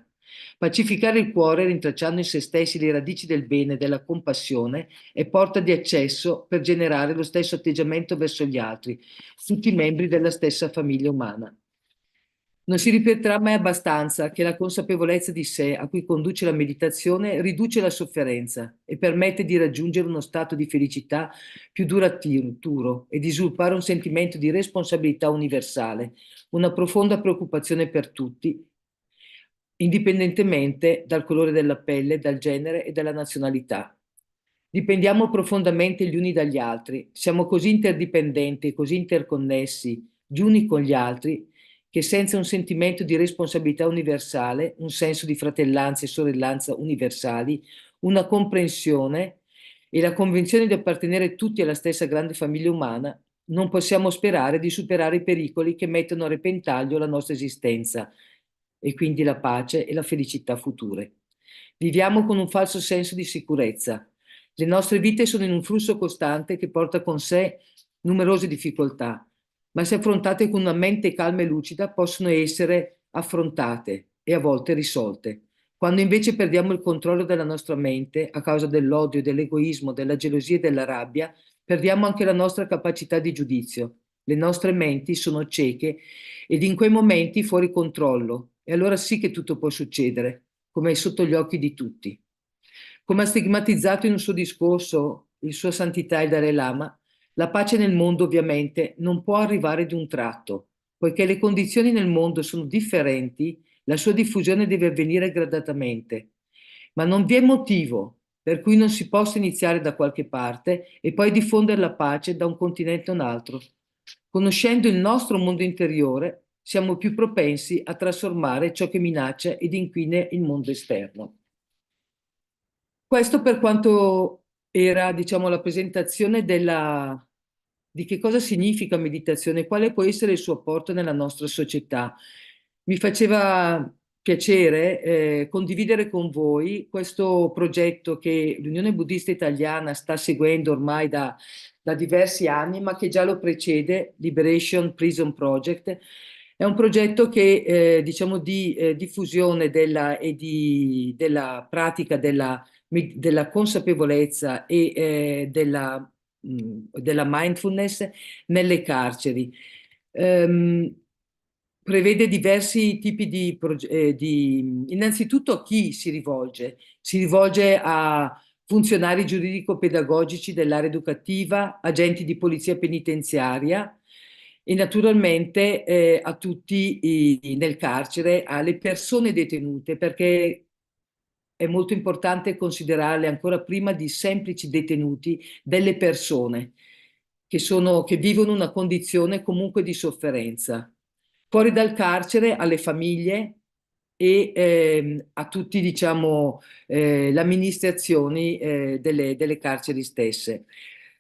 Pacificare il cuore, rintracciando in se stessi le radici del bene e della compassione, è porta di accesso per generare lo stesso atteggiamento verso gli altri, tutti membri della stessa famiglia umana. Non si ripeterà mai abbastanza che la consapevolezza di sé a cui conduce la meditazione riduce la sofferenza e permette di raggiungere uno stato di felicità più duraturo e di sviluppare un sentimento di responsabilità universale, una profonda preoccupazione per tutti, indipendentemente dal colore della pelle, dal genere e dalla nazionalità. Dipendiamo profondamente gli uni dagli altri, siamo così interdipendenti e così interconnessi gli uni con gli altri che senza un sentimento di responsabilità universale, un senso di fratellanza e sorellanza universali, una comprensione e la convinzione di appartenere tutti alla stessa grande famiglia umana, non possiamo sperare di superare i pericoli che mettono a repentaglio la nostra esistenza e quindi la pace e la felicità future. Viviamo con un falso senso di sicurezza. Le nostre vite sono in un flusso costante che porta con sé numerose difficoltà, ma se affrontate con una mente calma e lucida possono essere affrontate e a volte risolte. Quando invece perdiamo il controllo della nostra mente a causa dell'odio, dell'egoismo, della gelosia e della rabbia, perdiamo anche la nostra capacità di giudizio. Le nostre menti sono cieche ed in quei momenti fuori controllo. E allora sì che tutto può succedere, come è sotto gli occhi di tutti. Come ha stigmatizzato in un suo discorso il Sua Santità il Dalai Lama, la pace nel mondo ovviamente non può arrivare d'un tratto, poiché le condizioni nel mondo sono differenti, la sua diffusione deve avvenire gradatamente. Ma non vi è motivo per cui non si possa iniziare da qualche parte e poi diffondere la pace da un continente a un altro. Conoscendo il nostro mondo interiore, siamo più propensi a trasformare ciò che minaccia ed inquina il mondo esterno. Questo per quanto era, diciamo, la presentazione di che cosa significa meditazione, quale può essere il suo apporto nella nostra società. Mi faceva piacere condividere con voi questo progetto che l'Unione Buddista Italiana sta seguendo ormai da diversi anni, ma che già lo precede, Liberation Prison Project. È un progetto che, diciamo, di diffusione della pratica della consapevolezza e della mindfulness nelle carceri. Ehm, Prevede diversi tipi innanzitutto a chi si rivolge? Si rivolge a funzionari giuridico-pedagogici dell'area educativa, agenti di polizia penitenziaria e naturalmente a tutti nel carcere, alle persone detenute, perché è molto importante considerarle ancora prima di semplici detenuti, delle persone che vivono una condizione comunque di sofferenza. Fuori dal carcere, alle famiglie e a tutti, diciamo, le amministrazioni delle carceri stesse.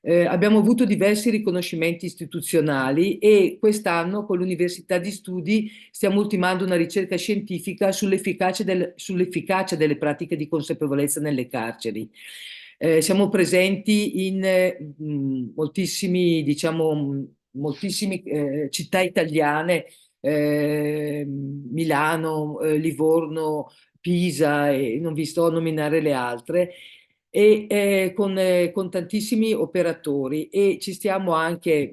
Abbiamo avuto diversi riconoscimenti istituzionali e quest'anno con l'Università di Studi stiamo ultimando una ricerca scientifica sull'efficacia delle pratiche di consapevolezza nelle carceri. Siamo presenti in moltissime città italiane, Milano, Livorno, Pisa, e non vi sto a nominare le altre, e con tantissimi operatori e ci stiamo anche,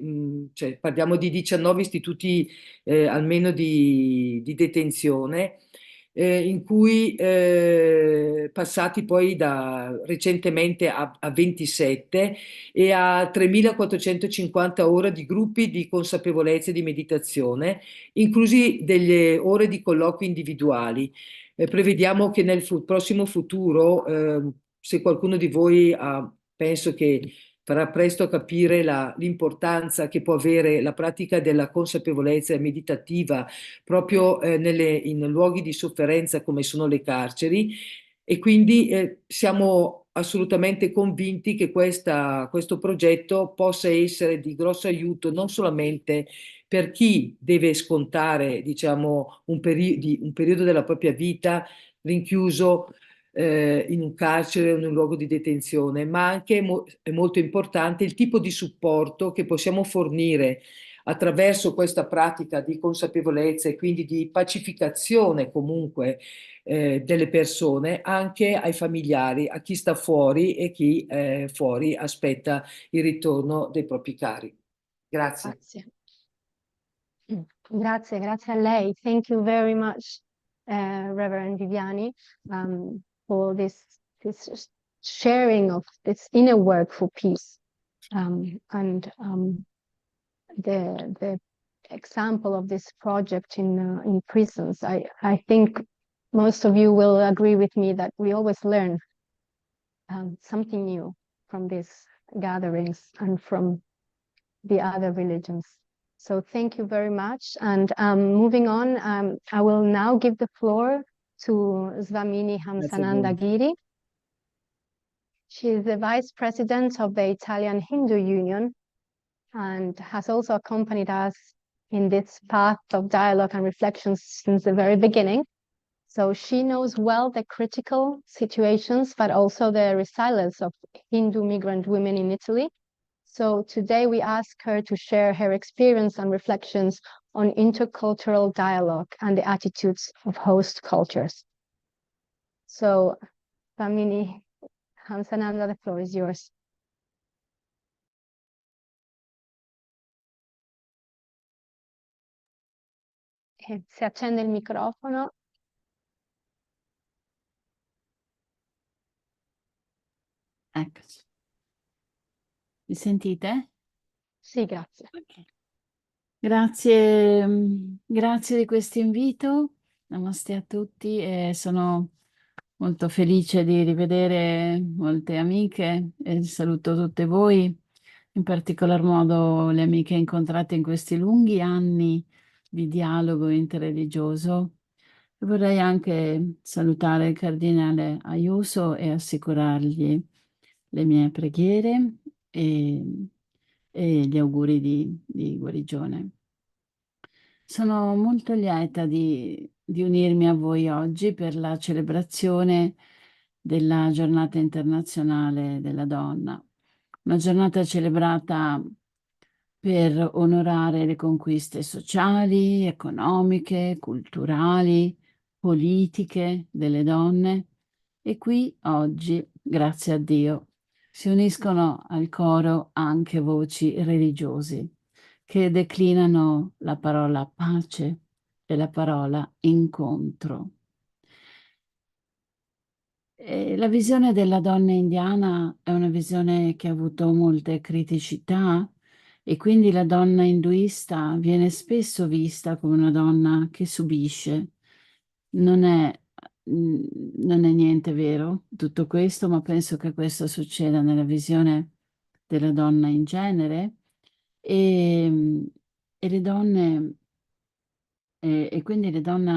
cioè, parliamo di 19 istituti almeno di detenzione, in cui passati poi recentemente a 27 e a 3.450 ore di gruppi di consapevolezza e di meditazione, inclusi delle ore di colloqui individuali. Prevediamo che nel prossimo futuro, se qualcuno di voi penso che farà presto a capire l'importanza che può avere la pratica della consapevolezza meditativa proprio in luoghi di sofferenza come sono le carceri, e quindi siamo assolutamente convinti che questo progetto possa essere di grosso aiuto non solamente per chi deve scontare, diciamo, un periodo della propria vita rinchiuso in un carcere o in un luogo di detenzione, ma anche è molto importante il tipo di supporto che possiamo fornire attraverso questa pratica di consapevolezza e quindi di pacificazione comunque delle persone anche ai familiari, a chi sta fuori e chi fuori aspetta il ritorno dei propri cari. Grazie. Grazie. Grazie a lei. Thank you very much, Reverend Viviani, for this sharing of this inner work for peace, and the example of this project in prisons. I think most of you will agree with me that we always learn something new from these gatherings and from the other religions. So thank you very much. And moving on, I will now give the floor to Swamini Hamsananda Giri. She is the Vice President of the Italian Hindu Union and has also accompanied us in this path of dialogue and reflection since the very beginning. So she knows well the critical situations, but also the resilience of Hindu migrant women in Italy. So today we ask her to share her experience and reflections on intercultural dialogue and the attitudes of host cultures. So, Swamini Hamsananda, the floor is yours. Si accende il microfono. Eccoci. Mi sentite? Sì, grazie. Ok. Grazie, grazie di questo invito. Namaste a tutti e sono molto felice di rivedere molte amiche e saluto tutte voi, in particolar modo le amiche incontrate in questi lunghi anni di dialogo interreligioso. E vorrei anche salutare il cardinale Ayuso e assicurargli le mie preghiere e, e gli auguri di guarigione. Sono molto lieta di unirmi a voi oggi per la celebrazione della Giornata internazionale della donna, una giornata celebrata per onorare le conquiste sociali, economiche, culturali, politiche delle donne. E qui oggi, grazie a Dio, si uniscono al coro anche voci religiosi che declinano la parola pace e la parola incontro. E la visione della donna indiana è una visione che ha avuto molte criticità e quindi la donna induista viene spesso vista come una donna che subisce. Non è, non è niente vero tutto questo, ma penso che questo succeda nella visione della donna in genere e, e le donne, e quindi le donne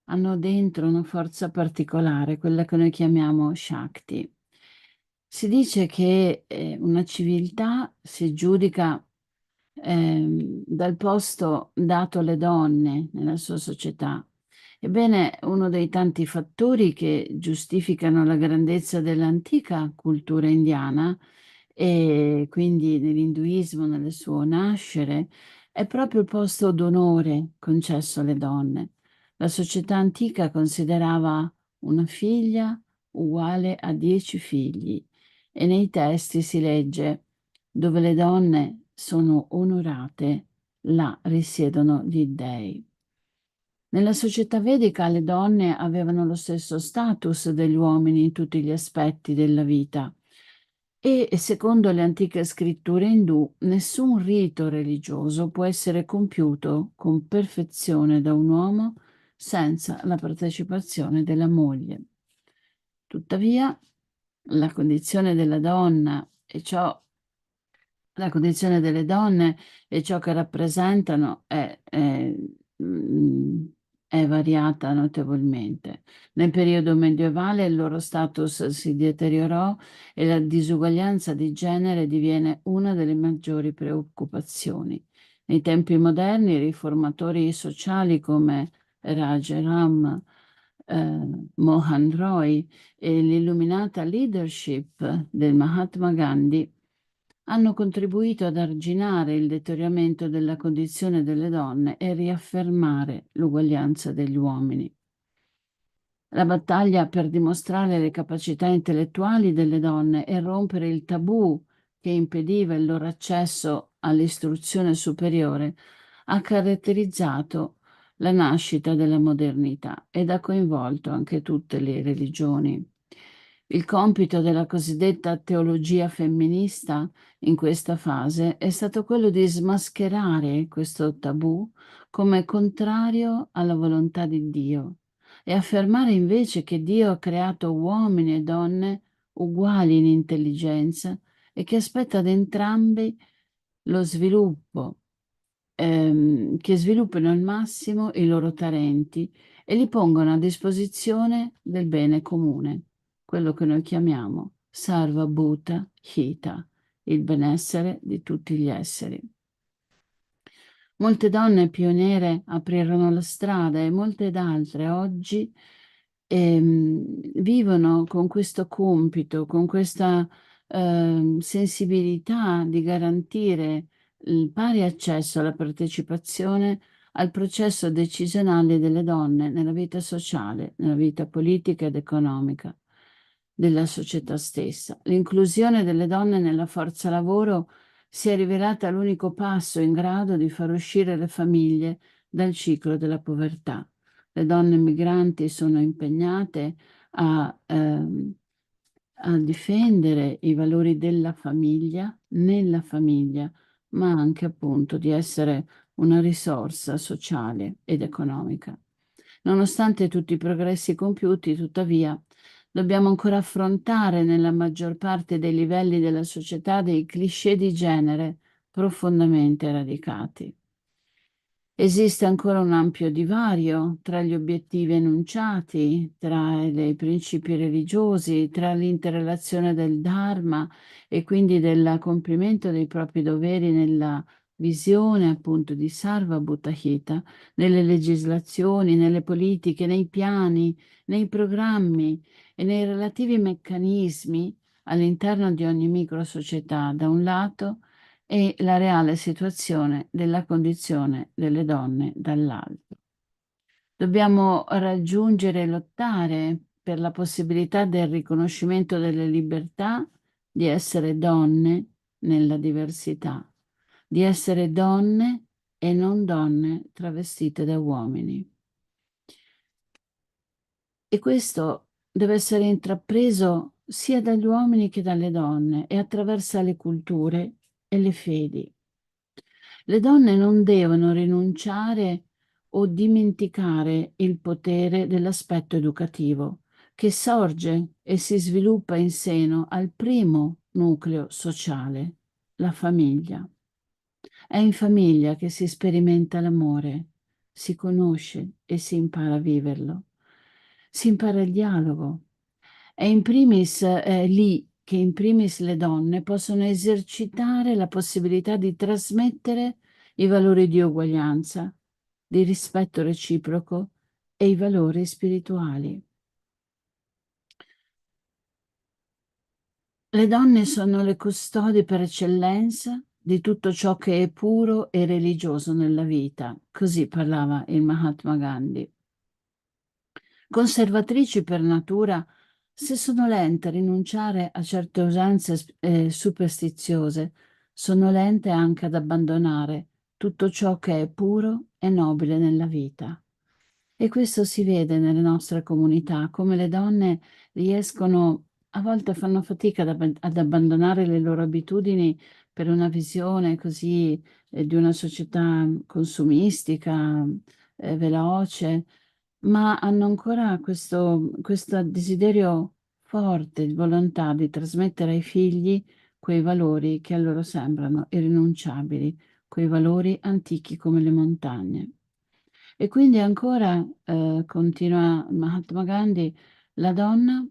hanno dentro una forza particolare, quella che noi chiamiamo Shakti. Si dice che una civiltà si giudica dal posto dato alle donne nella sua società. Ebbene, uno dei tanti fattori che giustificano la grandezza dell'antica cultura indiana e quindi nell'induismo, nel suo nascere, è proprio il posto d'onore concesso alle donne. La società antica considerava una figlia uguale a 10 figli e nei testi si legge: dove le donne sono onorate, là risiedono gli dèi. Nella società vedica le donne avevano lo stesso status degli uomini in tutti gli aspetti della vita e secondo le antiche scritture indù nessun rito religioso può essere compiuto con perfezione da un uomo senza la partecipazione della moglie. Tuttavia, la condizione della donna e ciò la condizione delle donne e ciò che rappresentano è variata notevolmente. Nel periodo medievale il loro status si deteriorò e la disuguaglianza di genere diviene una delle maggiori preoccupazioni. Nei tempi moderni, i riformatori sociali come Rajaram Mohan Roy e l'illuminata leadership del Mahatma Gandhi hanno contribuito ad arginare il deterioramento della condizione delle donne e riaffermare l'uguaglianza degli uomini. La battaglia per dimostrare le capacità intellettuali delle donne e rompere il tabù che impediva il loro accesso all'istruzione superiore ha caratterizzato la nascita della modernità ed ha coinvolto anche tutte le religioni. Il compito della cosiddetta teologia femminista in questa fase è stato quello di smascherare questo tabù come contrario alla volontà di Dio e affermare invece che Dio ha creato uomini e donne uguali in intelligenza e che aspetta da entrambi lo sviluppo, che sviluppino al massimo i loro talenti e li pongono a disposizione del bene comune, quello che noi chiamiamo Sarva Bhuta Hita, il benessere di tutti gli esseri. Molte donne pioniere aprirono la strada e molte altre oggi vivono con questo compito, con questa sensibilità di garantire il pari accesso alla partecipazione al processo decisionale delle donne nella vita sociale, nella vita politica ed economica della società stessa. L'inclusione delle donne nella forza lavoro si è rivelata l'unico passo in grado di far uscire le famiglie dal ciclo della povertà. Le donne migranti sono impegnate a difendere i valori della famiglia, nella famiglia, ma anche appunto di essere una risorsa sociale ed economica. Nonostante tutti i progressi compiuti, tuttavia, dobbiamo ancora affrontare nella maggior parte dei livelli della società dei cliché di genere profondamente radicati. Esiste ancora un ampio divario tra gli obiettivi enunciati, tra i principi religiosi, tra l'interrelazione del Dharma e quindi del compimento dei propri doveri nella visione appunto di Sarva Bhutahita, nelle legislazioni, nelle politiche, nei piani, nei programmi e nei relativi meccanismi all'interno di ogni microsocietà da un lato e la reale situazione della condizione delle donne dall'altro. Dobbiamo raggiungere e lottare per la possibilità del riconoscimento delle libertà di essere donne nella diversità, di essere donne e non donne travestite da uomini. E questo deve essere intrapreso sia dagli uomini che dalle donne e attraverso le culture e le fedi. Le donne non devono rinunciare o dimenticare il potere dell'aspetto educativo, che sorge e si sviluppa in seno al primo nucleo sociale, la famiglia. È in famiglia che si sperimenta l'amore, si conosce e si impara a viverlo. Si impara il dialogo. È in primis lì che in primis le donne possono esercitare la possibilità di trasmettere i valori di uguaglianza, di rispetto reciproco e i valori spirituali. Le donne sono le custodi per eccellenza di tutto ciò che è puro e religioso nella vita, così parlava il Mahatma Gandhi. Conservatrici per natura, se sono lente a rinunciare a certe usanze superstiziose, sono lente anche ad abbandonare tutto ciò che è puro e nobile nella vita. E questo si vede nelle nostre comunità, come le donne riescono, a volte fanno fatica ad abbandonare le loro abitudini per una visione così di una società consumistica, veloce, ma hanno ancora questo desiderio forte, di volontà di trasmettere ai figli quei valori che a loro sembrano irrinunciabili, quei valori antichi come le montagne. E quindi ancora, continua Mahatma Gandhi, la donna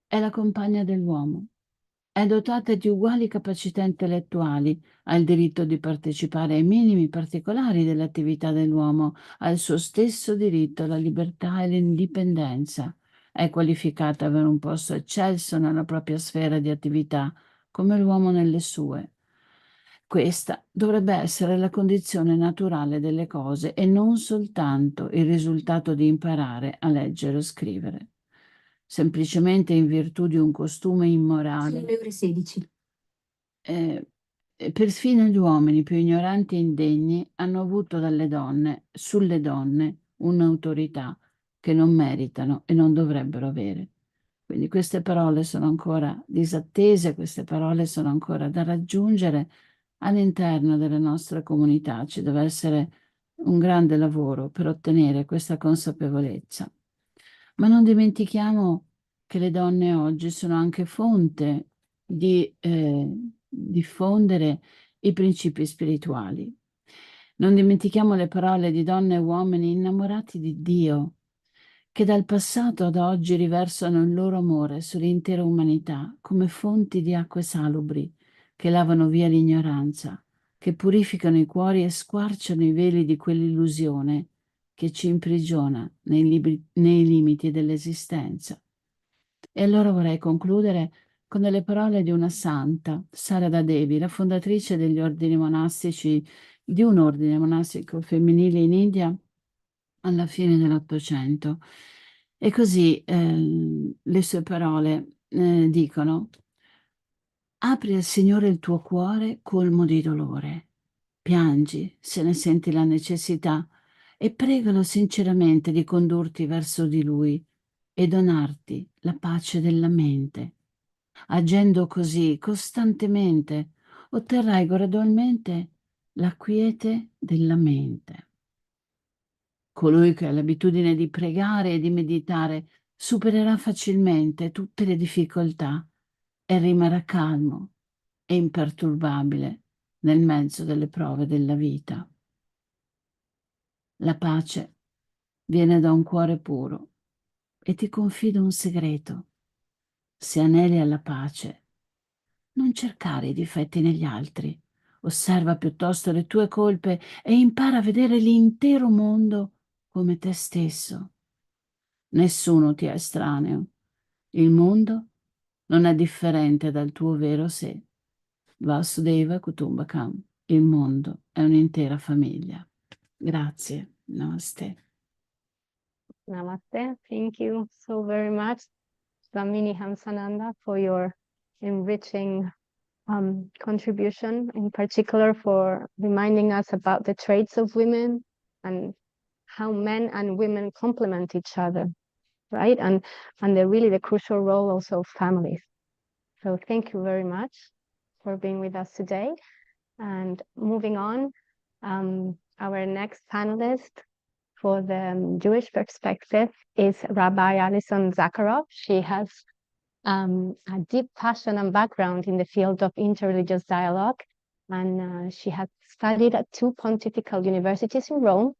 è la compagna dell'uomo. È dotata di uguali capacità intellettuali, ha il diritto di partecipare ai minimi particolari dell'attività dell'uomo, ha il suo stesso diritto alla libertà e all'indipendenza. È qualificata per un posto eccelso nella propria sfera di attività, come l'uomo nelle sue. Questa dovrebbe essere la condizione naturale delle cose e non soltanto il risultato di imparare a leggere o scrivere. Semplicemente in virtù di un costume immorale. Sono le ore 16. Perfino gli uomini più ignoranti e indegni hanno avuto dalle donne, sulle donne, un'autorità che non meritano e non dovrebbero avere. Quindi queste parole sono ancora disattese, queste parole sono ancora da raggiungere all'interno delle nostre comunità. Ci deve essere un grande lavoro per ottenere questa consapevolezza. Ma non dimentichiamo che le donne oggi sono anche fonte di diffondere i principi spirituali. Non dimentichiamo le parole di donne e uomini innamorati di Dio, che dal passato ad oggi riversano il loro amore sull'intera umanità come fonti di acque salubri che lavano via l'ignoranza, che purificano i cuori e squarciano i veli di quell'illusione che ci imprigiona nei limiti dell'esistenza. E allora vorrei concludere con delle parole di una santa, Sarada Devi, la fondatrice degli ordini monastici, di un ordine monastico femminile in India alla fine dell'Ottocento. E così le sue parole dicono: apri al Signore il tuo cuore colmo di dolore Piangi se ne senti la necessità e pregalo sinceramente di condurti verso di lui e donarti la pace della mente. Agendo così costantemente, otterrai gradualmente la quiete della mente. Colui che ha l'abitudine di pregare e di meditare supererà facilmente tutte le difficoltà e rimarrà calmo e imperturbabile nel mezzo delle prove della vita. La pace viene da un cuore puro e ti confido un segreto. Se aneli alla pace, non cercare i difetti negli altri, osserva piuttosto le tue colpe e impara a vedere l'intero mondo come te stesso. Nessuno ti è estraneo. Il mondo non è differente dal tuo vero sé. Vasudeva Kutumbakam. Il mondo è un'intera famiglia. Grazie. Namaste. Namaste. Thank you so very much, Swamini Hamsananda, for your enriching contribution, in particular for reminding us about the traits of women and how men and women complement each other, right? And really the crucial role also of families. So thank you very much for being with us today. And moving on, our next panelist for the Jewish perspective is Rabbi Alison Zakharov. She has a deep passion and background in the field of interreligious dialogue, and she has studied at 2 pontifical universities in Rome,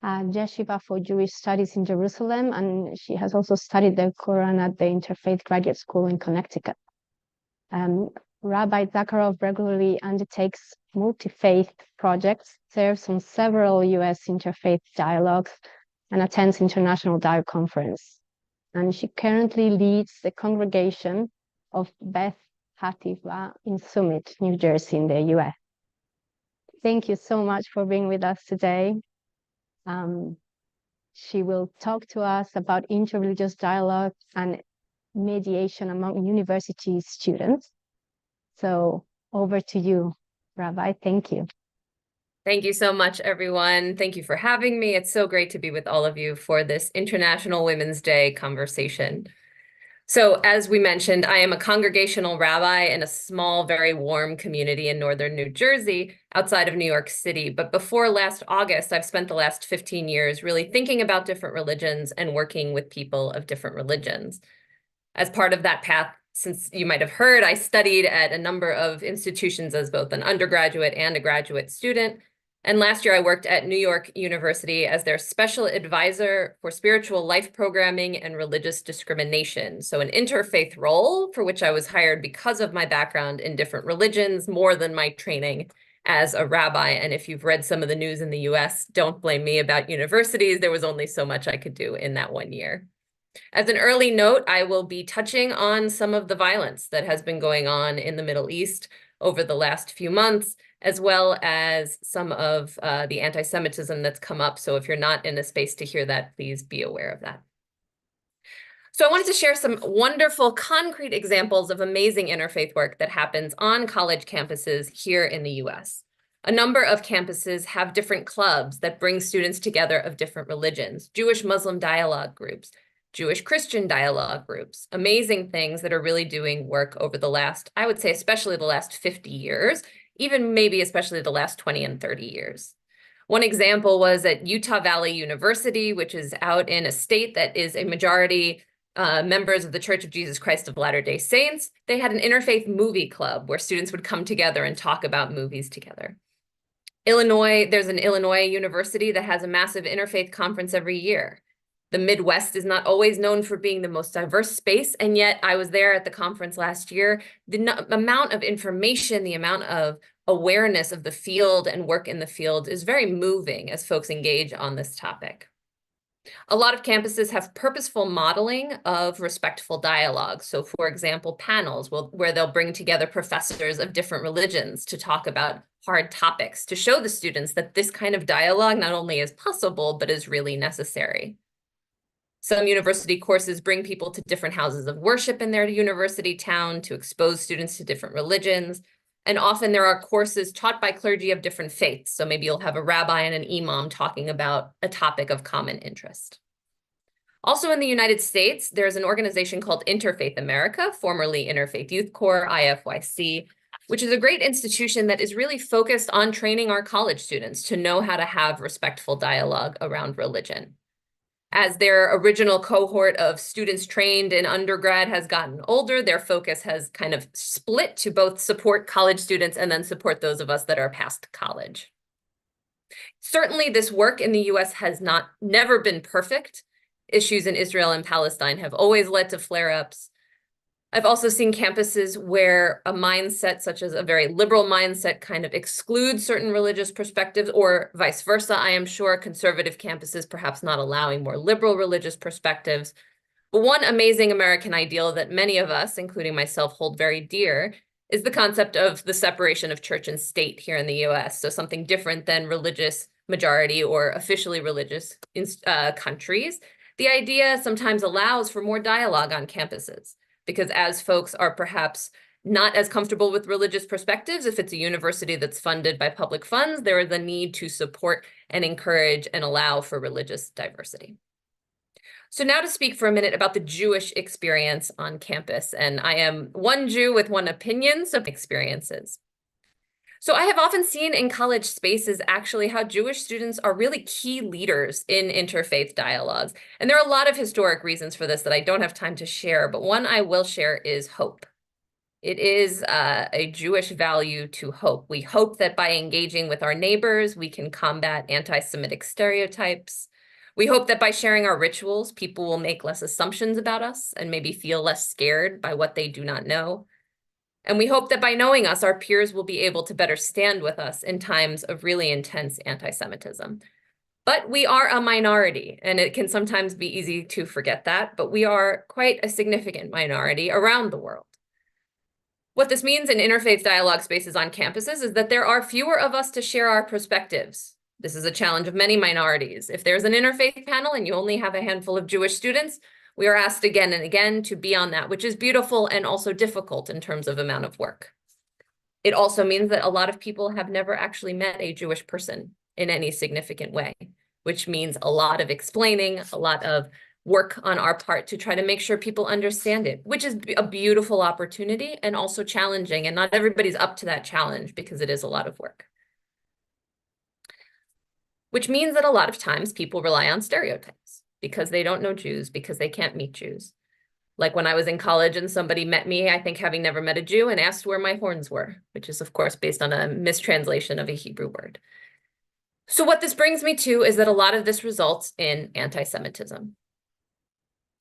Yeshiva for Jewish Studies in Jerusalem, and she has also studied the Quran at the Interfaith Graduate School in Connecticut. Rabbi Zakharov regularly undertakes multi-faith projects, serves on several US interfaith dialogues, and attends international dialogue conference. And she currently leads the congregation of Beth Hativa in Summit, New Jersey, in the US. Thank you so much for being with us today. She will talk to us about interreligious dialogue and mediation among university students. So over to you, Rabbi. Thank you. Thank you so much, everyone. Thank you for having me. It's so great to be with all of you for this International Women's Day conversation. So as we mentioned, I am a congregational rabbi in a small, very warm community in northern New Jersey outside of New York City. But before last August, I've spent the last 15 years really thinking about different religions and working with people of different religions. As part of that path, since you might have heard, I studied at a number of institutions as both an undergraduate and a graduate student. And last year I worked at New York University as their special advisor for spiritual life programming and religious discrimination. So an interfaith role for which I was hired because of my background in different religions, more than my training as a rabbi. And if you've read some of the news in the US, don't blame me about universities. There was only so much I could do in that 1 year. As an early note, I will be touching on some of the violence that has been going on in the Middle East over the last few months, as well as some of the anti-Semitism that's come up. So if you're not in a space to hear that, please be aware of that. So I wanted to share some wonderful concrete examples of amazing interfaith work that happens on college campuses here in the US. A number of campuses have different clubs that bring students together of different religions, Jewish-Muslim dialogue groups, Jewish-Christian dialogue groups, amazing things that are really doing work over the last, I would say especially the last 50 years, even maybe especially the last 20 and 30 years. One example was at Utah Valley University, which is out in a state that is a majority members of the Church of Jesus Christ of Latter-day Saints. They had an interfaith movie club where students would come together and talk about movies together. Illinois, there's an Illinois university that has a massive interfaith conference every year. The Midwest is not always known for being the most diverse space, and yet I was there at the conference last year. The amount of information, the amount of awareness of the field and work in the field is very moving as folks engage on this topic. A lot of campuses have purposeful modeling of respectful dialogue. So for example, panels where they'll bring together professors of different religions to talk about hard topics, to show the students that this kind of dialogue not only is possible, but is really necessary. Some university courses bring people to different houses of worship in their university town to expose students to different religions. And often there are courses taught by clergy of different faiths. So maybe you'll have a rabbi and an imam talking about a topic of common interest. Also in the United States, there's an organization called Interfaith America, formerly Interfaith Youth Corps, IFYC, which is a great institution that is really focused on training our college students to know how to have respectful dialogue around religion. As their original cohort of students trained in undergrad has gotten older, their focus has kind of split to both support college students and then support those of us that are past college. Certainly, this work in the US has never been perfect. Issues in Israel and Palestine have always led to flare-ups. I've also seen campuses where a mindset, such as a very liberal mindset, kind of excludes certain religious perspectives, or vice versa. I am sure conservative campuses perhaps not allowing more liberal religious perspectives. But one amazing American ideal that many of us, including myself, hold very dear is the concept of the separation of church and state here in the US. So something different than religious majority or officially religious countries. The idea sometimes allows for more dialogue on campuses, because as folks are perhaps not as comfortable with religious perspectives, if it's a university that's funded by public funds, there is a need to support and encourage and allow for religious diversity. So now to speak for a minute about the Jewish experience on campus. And I am one Jew with one opinion, so experiences. So I have often seen in college spaces actually how Jewish students are really key leaders in interfaith dialogues. And there are a lot of historic reasons for this that I don't have time to share, but one I will share is hope. It is a Jewish value to hope. We hope that by engaging with our neighbors, we can combat anti-Semitic stereotypes. We hope that by sharing our rituals, people will make less assumptions about us and maybe feel less scared by what they do not know. And we hope that by knowing us, our peers will be able to better stand with us in times of really intense anti-Semitism. But we are a minority, and it can sometimes be easy to forget that, but we are quite a significant minority around the world. What this means in interfaith dialogue spaces on campuses is that there are fewer of us to share our perspectives. This is a challenge of many minorities. If there's an interfaith panel and you only have a handful of Jewish students, we are asked again and again to be on that, which is beautiful and also difficult in terms of amount of work. It also means that a lot of people have never actually met a Jewish person in any significant way, which means a lot of explaining, a lot of work on our part to try to make sure people understand it, which is a beautiful opportunity and also challenging. And not everybody's up to that challenge because it is a lot of work. Which means that a lot of times people rely on stereotypes because they don't know Jews, because they can't meet Jews. Like when I was in college and somebody met me, I think having never met a Jew, and asked where my horns were, which is of course based on a mistranslation of a Hebrew word. So what this brings me to is that a lot of this results in anti-Semitism.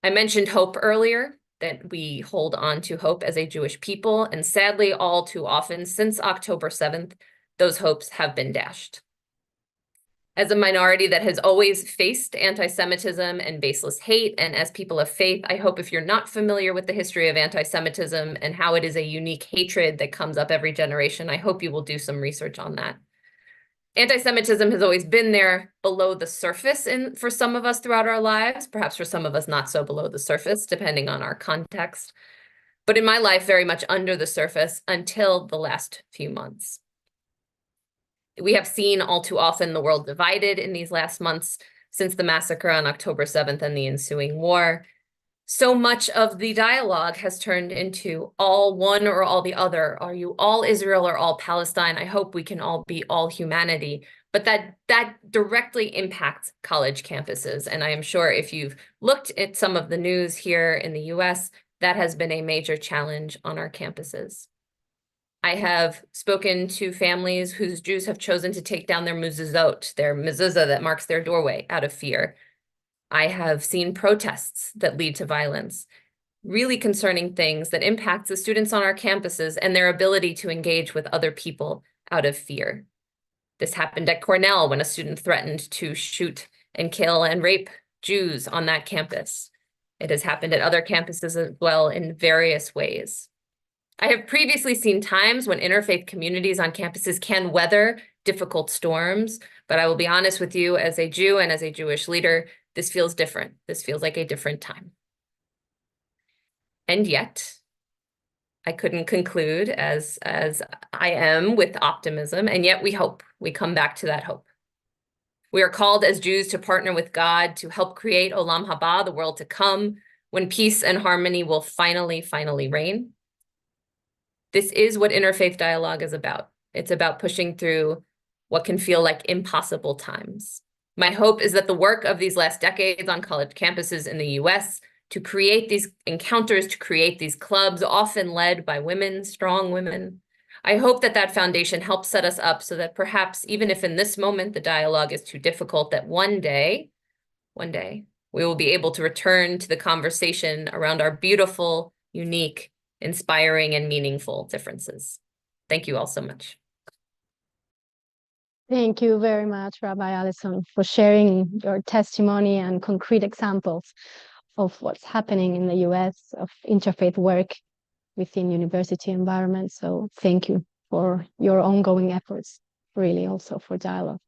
I mentioned hope earlier, that we hold on to hope as a Jewish people, and sadly, all too often since October 7th, those hopes have been dashed. As a minority that has always faced anti-Semitism and baseless hate, and as people of faith, I hope if you're not familiar with the history of anti-Semitism and how it is a unique hatred that comes up every generation, I hope you will do some research on that. Anti-Semitism has always been there below the surface for some of us throughout our lives, perhaps for some of us not so below the surface, depending on our context. But in my life, very much under the surface until the last few months. We have seen all too often the world divided in these last months since the massacre on October 7th and the ensuing war. So much of the dialogue has turned into all one or all the other. Are you all Israel or all Palestine? I hope we can all be all humanity. But that directly impacts college campuses. And I am sure if you've looked at some of the news here in the US, that has been a major challenge on our campuses. I have spoken to families whose Jews have chosen to take down their mezuzot, their mezuzah that marks their doorway, out of fear. I have seen protests that lead to violence, really concerning things that impact the students on our campuses and their ability to engage with other people out of fear. This happened at Cornell when a student threatened to shoot and kill and rape Jews on that campus. It has happened at other campuses as well in various ways. I have previously seen times when interfaith communities on campuses can weather difficult storms, but I will be honest with you, as a Jew and as a Jewish leader, this feels different. This feels like a different time. And yet, I couldn't conclude as I am with optimism, and yet we hope. We come back to that hope. We are called as Jews to partner with God to help create Olam Haba, the world to come, when peace and harmony will finally reign. This is what interfaith dialogue is about. It's about pushing through what can feel like impossible times. My hope is that the work of these last decades on college campuses in the US to create these encounters, to create these clubs, often led by women, strong women, I hope that that foundation helps set us up so that perhaps even if in this moment the dialogue is too difficult, that one day, we will be able to return to the conversation around our beautiful, unique, inspiring, and meaningful differences. Thank you all so much. Thank you very much, Rabbi Allison, for sharing your testimony and concrete examples of what's happening in the US, of interfaith work within university environments. So thank you for your ongoing efforts, really also for dialogue.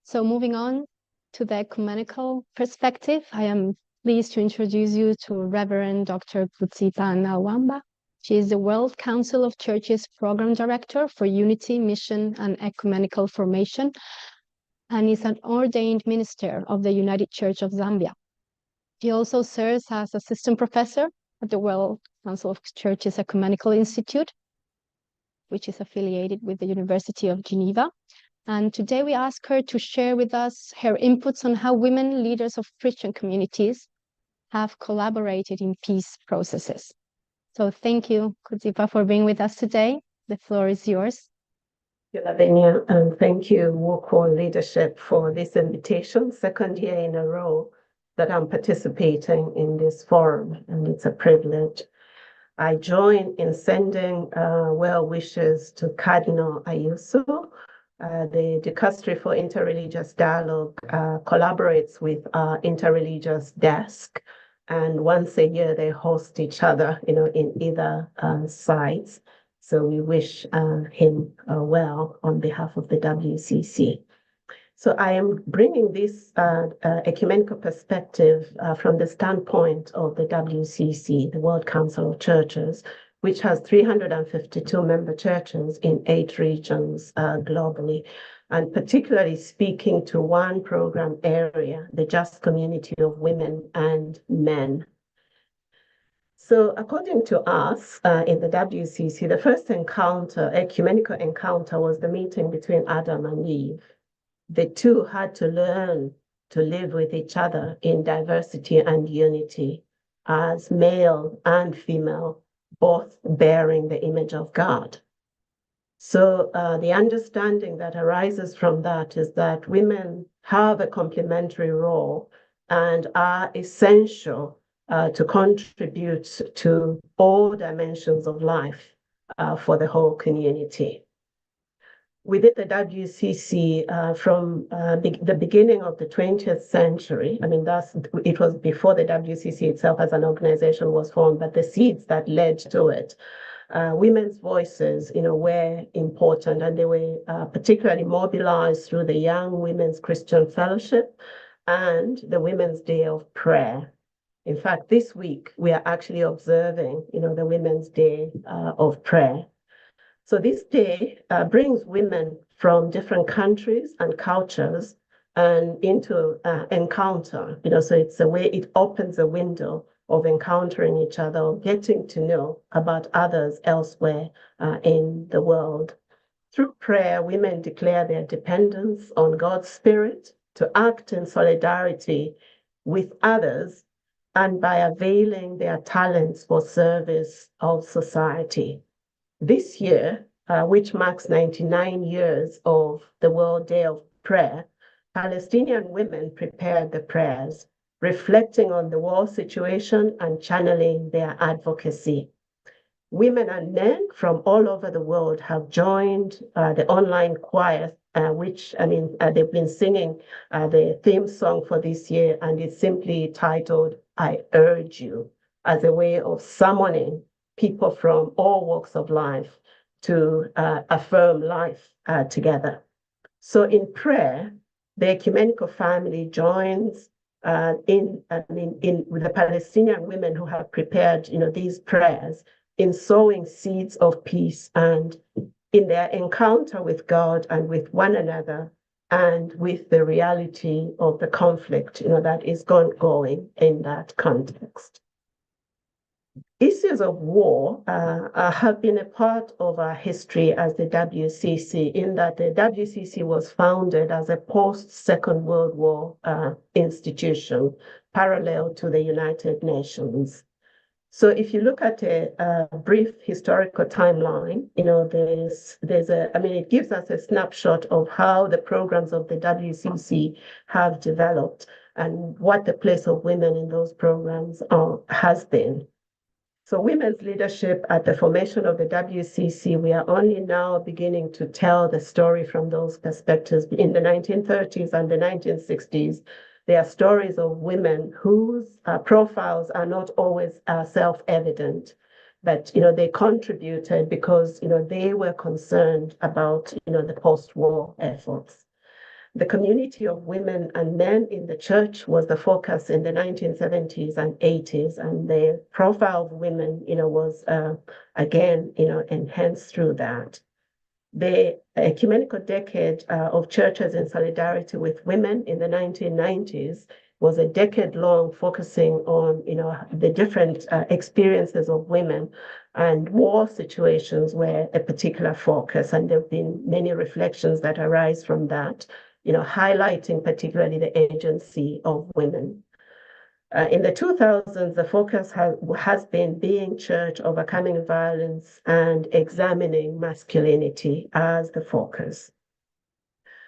So moving on to the ecumenical perspective, I am pleased to introduce you to Reverend Dr. Putsita Nawamba. She is the World Council of Churches Program Director for Unity, Mission, and Ecumenical Formation, and is an ordained minister of the United Church of Zambia. She also serves as assistant professor at the World Council of Churches Ecumenical Institute, which is affiliated with the University of Geneva. And today we ask her to share with us her inputs on how women leaders of Christian communities have collaborated in peace processes. So thank you, Kudzipa, for being with us today. The floor is yours. Thank you, Lavinia, and thank you, WUCWO leadership, for this invitation. Second year in a row that I'm participating in this forum, and it's a privilege. I join in sending well wishes to Cardinal Ayuso. The Dicastery for Interreligious Dialogue collaborates with our Interreligious Desk, and once a year they host each other, in either sites. So we wish him well on behalf of the WCC. So I am bringing this ecumenical perspective from the standpoint of the WCC, the World Council of Churches, which has 352 member churches in 8 regions globally, and particularly speaking to one program area, the just community of women and men. So according to us in the WCC, the first ecumenical encounter, was the meeting between Adam and Eve. The two had to learn to live with each other in diversity and unity as male and female, both bearing the image of God. So the understanding that arises from that is that women have a complementary role and are essential to contribute to all dimensions of life for the whole community. Within the WCC, from the beginning of the 20th century, it was before the WCC itself as an organization was formed, but the seeds that led to it, women's voices, were important, and they were particularly mobilized through the Young Women's Christian Fellowship and the Women's Day of Prayer. In fact, this week we are actually observing, the Women's Day of Prayer. So this day brings women from different countries and cultures and into encounter, so it's a way, it opens a window of encountering each other, getting to know about others elsewhere in the world. Through prayer, women declare their dependence on God's Spirit to act in solidarity with others and by availing their talents for service of society. This year, which marks 99 years of the World Day of Prayer, Palestinian women prepared the prayers, reflecting on the war situation and channeling their advocacy. Women and men from all over the world have joined the online choir, which, they've been singing the theme song for this year, and it's simply titled, "I Urge You," as a way of summoning people from all walks of life to affirm life together. So in prayer, the ecumenical family joins with the Palestinian women who have prepared, these prayers in sowing seeds of peace and in their encounter with God and with one another and with the reality of the conflict, that is going in that context. Issues of war have been a part of our history as the WCC, in that the WCC was founded as a post-Second World War institution, parallel to the United Nations. So if you look at a brief historical timeline, it gives us a snapshot of how the programs of the WCC have developed and what the place of women in those programs has been. So women's leadership at the formation of the WCC, we are only now beginning to tell the story from those perspectives. In the 1930s and the 1960s, there are stories of women whose profiles are not always self-evident, but they contributed because they were concerned about the post-war efforts. The community of women and men in the church was the focus in the 1970s and 80s, and the profile of women, was again, enhanced through that. The ecumenical decade of churches in solidarity with women in the 1990s was a decade-long focusing on, the different experiences of women, and war situations were a particular focus, and there have been many reflections that arise from that, highlighting particularly the agency of women. In the 2000s, the focus has been being church, overcoming violence, and examining masculinity as the focus.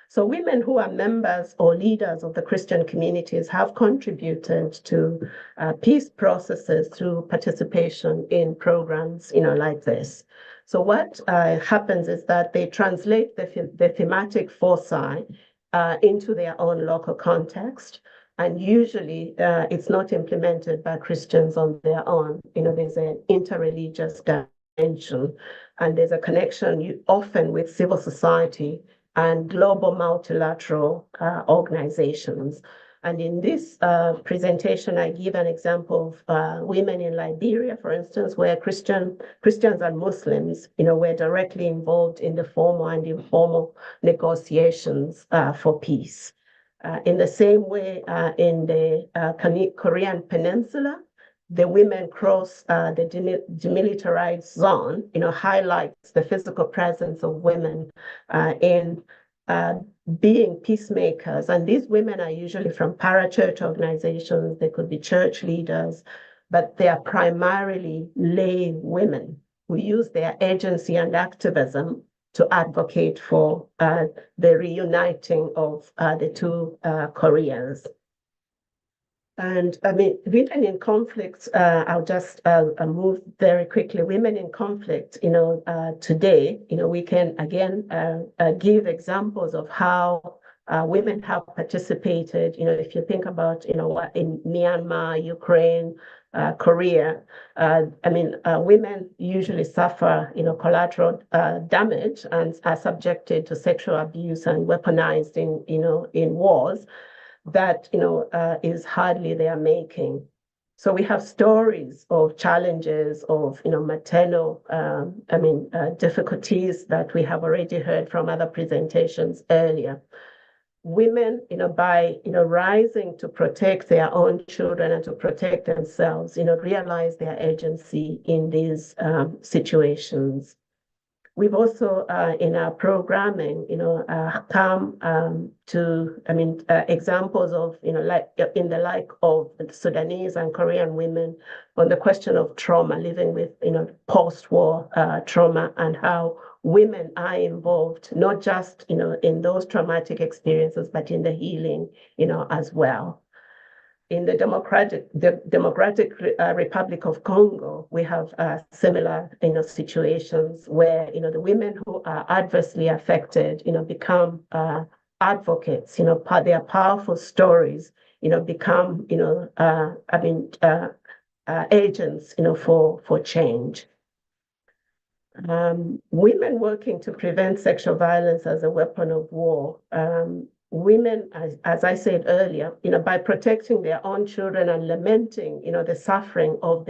So women who are members or leaders of the Christian communities have contributed to peace processes through participation in programs, like this. So what happens is that they translate the thematic foci into their own local context. And usually it's not implemented by Christians on their own. There's an interreligious dimension, and there's a connection often with civil society and global multilateral organizations. And in this presentation, I give an example of women in Liberia, for instance, where Christians and Muslims, were directly involved in the formal and informal negotiations for peace. In the same way, in the Korean Peninsula, the women cross the demilitarized zone, highlights the physical presence of women in being peacemakers. And these women are usually from parachurch organizations. They could be church leaders, but they are primarily lay women who use their agency and activism to advocate for the reuniting of the two Koreas. And women in conflict, I'll just move very quickly. Women in conflict, today, we can again give examples of how women have participated. If you think about, in Myanmar, Ukraine, Korea, women usually suffer, collateral damage and are subjected to sexual abuse and weaponized in wars that, is hardly their making. So we have stories of challenges of, maternal, difficulties that we have already heard from other presentations earlier. Women, by, rising to protect their own children and to protect themselves, realize their agency in these situations. We've also, in our programming, come to, examples of, like in the like of Sudanese and Korean women on the question of trauma, living with, post-war trauma, and how women are involved, not just, in those traumatic experiences, but in the healing, as well. In the Democratic Republic of Congo, we have similar, situations where, the women who are adversely affected, become advocates. Their powerful stories, become, agents, for change. Women working to prevent sexual violence as a weapon of war. women, as I said earlier, by protecting their own children and lamenting, the suffering of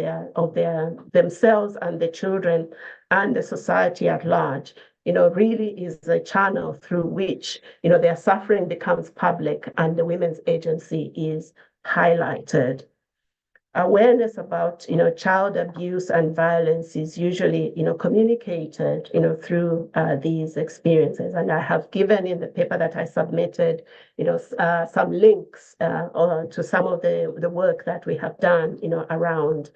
themselves and the children and the society at large, really is a channel through which, their suffering becomes public and the women's agency is highlighted. Awareness about, child abuse and violence is usually, communicated, through these experiences. And I have given in the paper that I submitted, some links to some of the work that we have done, around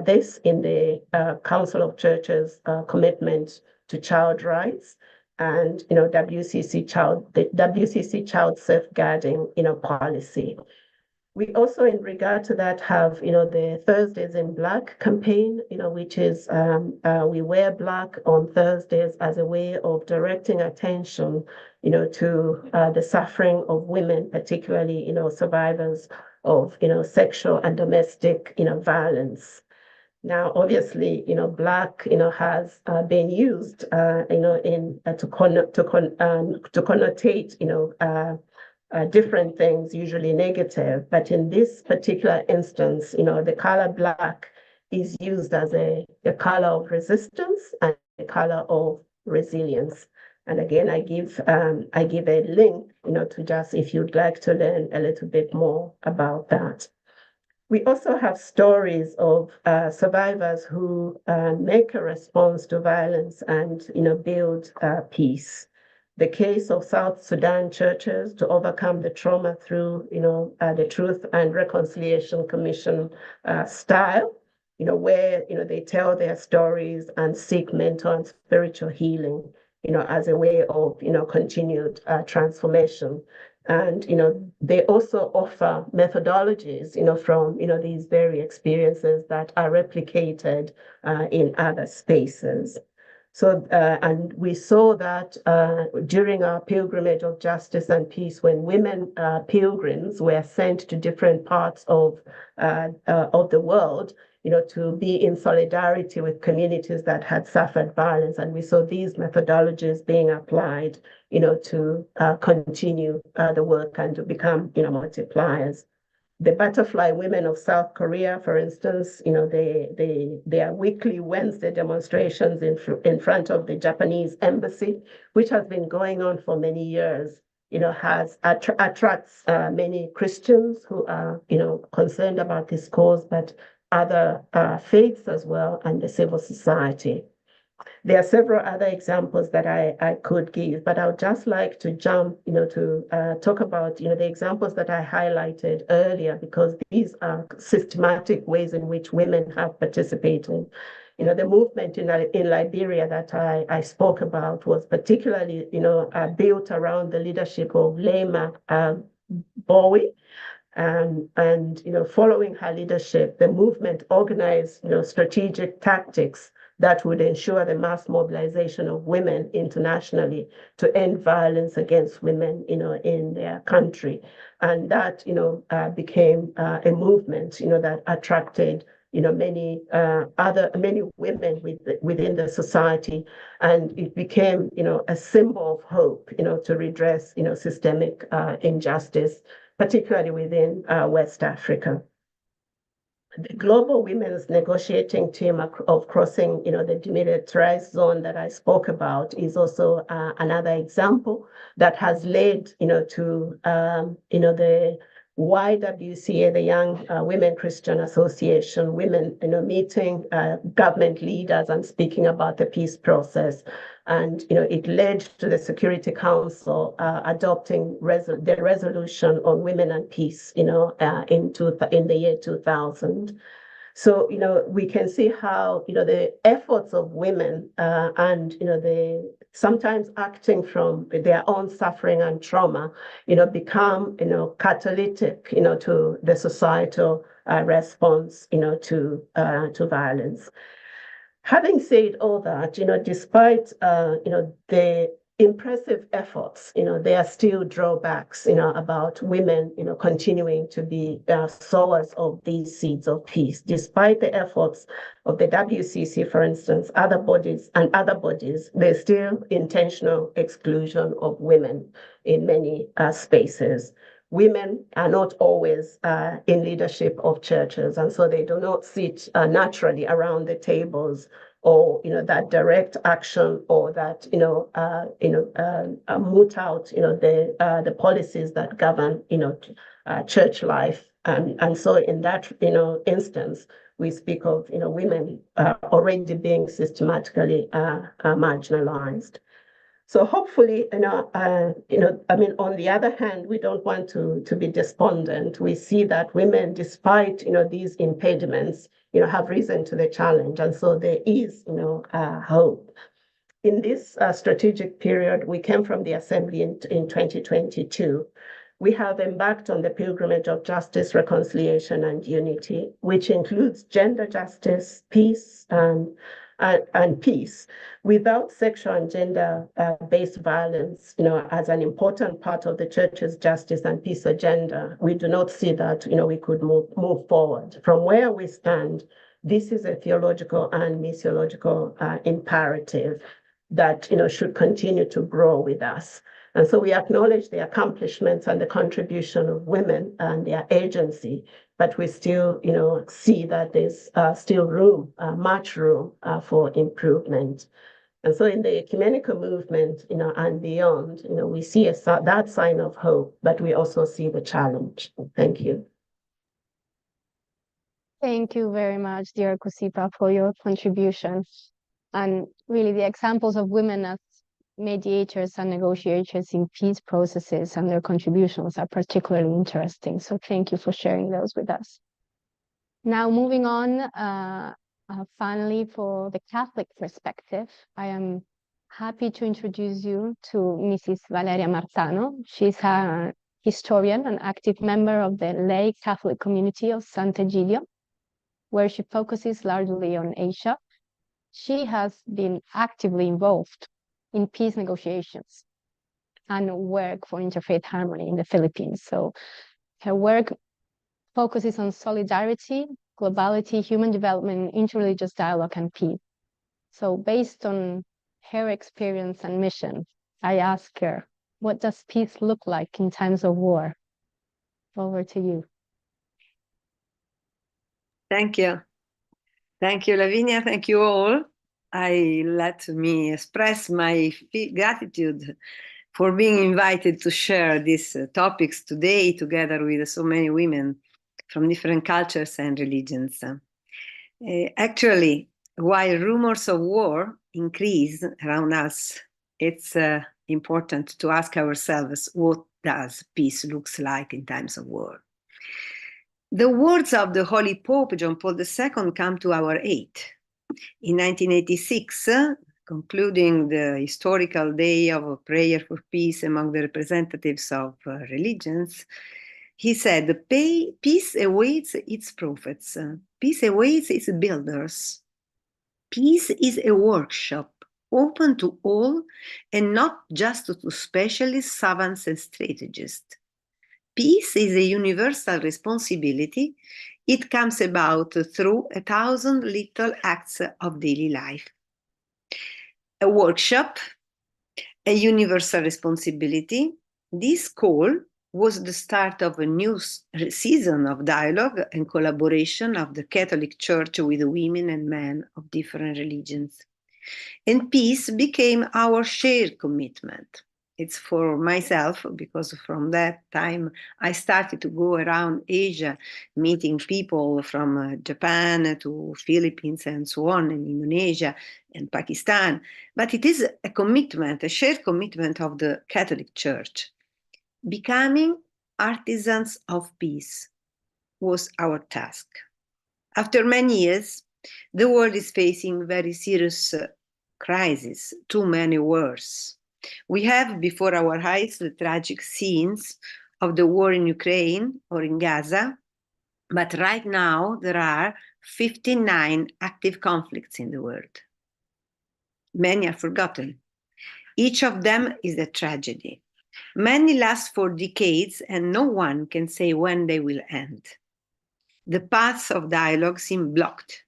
this in the Council of Churches commitment to child rights and, the WCC child safeguarding, policy. We also, in regard to that, have, the Thursdays in Black campaign, which is we wear black on Thursdays as a way of directing attention, to the suffering of women, particularly, survivors of, sexual and domestic, violence. Now, obviously, black, has been used, to connotate, different things, usually negative. But in this particular instance, the color black is used as a color of resistance and a color of resilience. And again, I give a link, to just, if you'd like to learn a little bit more about that. We also have stories of survivors who make a response to violence and, build peace. The case of South Sudan churches to overcome the trauma through, the Truth and Reconciliation Commission style, where, they tell their stories and seek mental and spiritual healing, as a way of, continued transformation. And, they also offer methodologies, from, these very experiences that are replicated in other spaces. So, and we saw that during our pilgrimage of justice and peace, when women pilgrims were sent to different parts of the world, to be in solidarity with communities that had suffered violence. And we saw these methodologies being applied, to continue the work and to become, multipliers. The Butterfly Women of South Korea, for instance, their weekly Wednesday demonstrations in front of the Japanese embassy, which has been going on for many years, attracts many Christians who are, concerned about this cause, but other faiths as well, and the civil society. There are several other examples that I could give, but I would just like to jump, to talk about, the examples that I highlighted earlier, because these are systematic ways in which women have participated. The movement in Liberia that I spoke about was particularly, built around the leadership of Lema Bowie. And following her leadership, the movement organized, strategic tactics that would ensure the mass mobilization of women internationally to end violence against women, in their country. And that, became a movement, that attracted, many women within the society. And it became, a symbol of hope, to redress, systemic injustice, particularly within West Africa. The Global Women's Negotiating Team of crossing, the demilitarized zone that I spoke about is also another example that has led, to, the YWCA, the Young Women Christian Association, women, meeting government leaders and speaking about the peace process. And, it led to the Security Council adopting the resolution on women and peace, in the year 2000. So, we can see how, the efforts of women and, sometimes acting from their own suffering and trauma, become, catalytic, to the societal response, to violence. Having said all that, despite, the impressive efforts, there are still drawbacks, about women, continuing to be sowers of these seeds of peace. Despite the efforts of the WCC, for instance, other bodies, there's still intentional exclusion of women in many spaces. Women are not always in leadership of churches, and so they do not sit naturally around the tables or that direct action or that moot out the policies that govern church life, and so in that instance we speak of women already being systematically marginalized. So hopefully, I mean, on the other hand, we don't want to be despondent. We see that women, despite these impediments, have risen to the challenge, and so there is hope. In this strategic period, we came from the Assembly in 2022. We have embarked on the pilgrimage of justice, reconciliation, and unity, which includes gender justice, peace, and peace. Without sexual and gender-based violence, as an important part of the Church's justice and peace agenda, we do not see that, we could move forward. From where we stand, this is a theological and missiological imperative that, should continue to grow with us. And so we acknowledge the accomplishments and the contribution of women and their agency, but we still, see that there's still room, much room for improvement. And so in the ecumenical movement, and beyond, we see that sign of hope, but we also see the challenge. Thank you. Thank you very much, dear Kusipa, for your contribution. And really the examples of women as mediators and negotiators in peace processes and their contributions are particularly interesting. So thank you for sharing those with us. Now moving on, finally, for the Catholic perspective, I am happy to introduce you to Mrs. Valeria Martano. She's a historian and active member of the lay Catholic community of Sant'Egidio, where she focuses largely on Asia. She has been actively involved in peace negotiations and work for interfaith harmony in the Philippines. So her work focuses on solidarity, globality, human development, interreligious dialogue, and peace. So based on her experience and mission, I ask her, what does peace look like in times of war? Over to you. Thank you. Thank you, Lavinia. Thank you all. Let me express my gratitude for being invited to share these topics today together with so many women from different cultures and religions. Actually, while rumors of war increase around us, it's important to ask ourselves, what does peace look like in times of war? The words of the Holy Pope John Paul II come to our aid. In 1986, concluding the historical day of prayer for peace among the representatives of religions, he said, peace awaits its prophets, peace awaits its builders. Peace is a workshop open to all and not just to specialists, savants, and strategists. Peace is a universal responsibility. It comes about through 1,000 little acts of daily life. A workshop, a universal responsibility. This call was the start of a new season of dialogue and collaboration of the Catholic Church with women and men of different religions. And peace became our shared commitment. It's for myself, because from that time I started to go around Asia, meeting people from Japan to Philippines and so on, and Indonesia and Pakistan. But it is a commitment, a shared commitment of the Catholic Church. Becoming artisans of peace was our task. After many years, the world is facing very serious crises, too many wars. We have before our eyes the tragic scenes of the war in Ukraine or in Gaza, but right now there are 59 active conflicts in the world. Many are forgotten. Each of them is a tragedy. Many last for decades, and no one can say when they will end. The paths of dialogue seem blocked,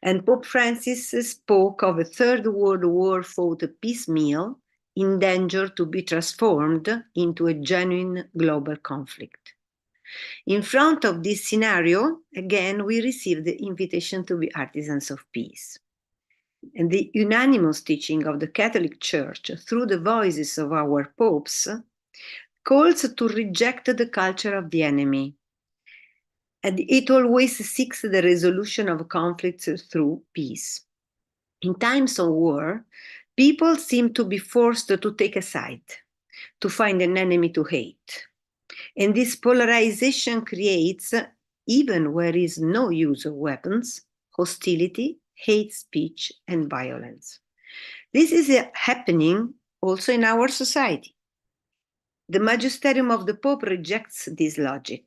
and Pope Francis spoke of a Third World War fought piecemeal, in danger to be transformed into a genuine global conflict. In front of this scenario, again, we receive the invitation to be artisans of peace. And the unanimous teaching of the Catholic Church, through the voices of our popes, calls to reject the culture of the enemy. And it always seeks the resolution of conflicts through peace. In times of war, people seem to be forced to take a side, to find an enemy to hate. And this polarization creates, even where there is no use of weapons, hostility, hate speech, and violence. This is happening also in our society. The magisterium of the Pope rejects this logic.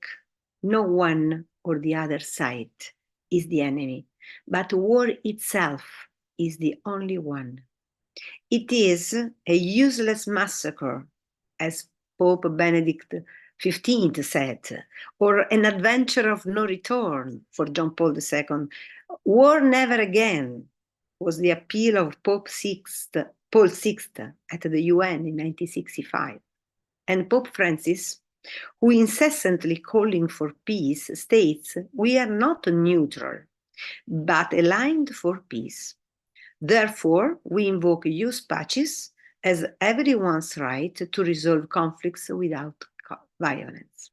No one or the other side is the enemy, but war itself is the only one. It is a useless massacre, as Pope Benedict XV said, or an adventure of no return for John Paul II. War never again was the appeal of Paul VI at the UN in 1965. And Pope Francis, who incessantly calling for peace, states, we are not neutral, but aligned for peace. Therefore, we invoke jus pacis as everyone's right to resolve conflicts without violence.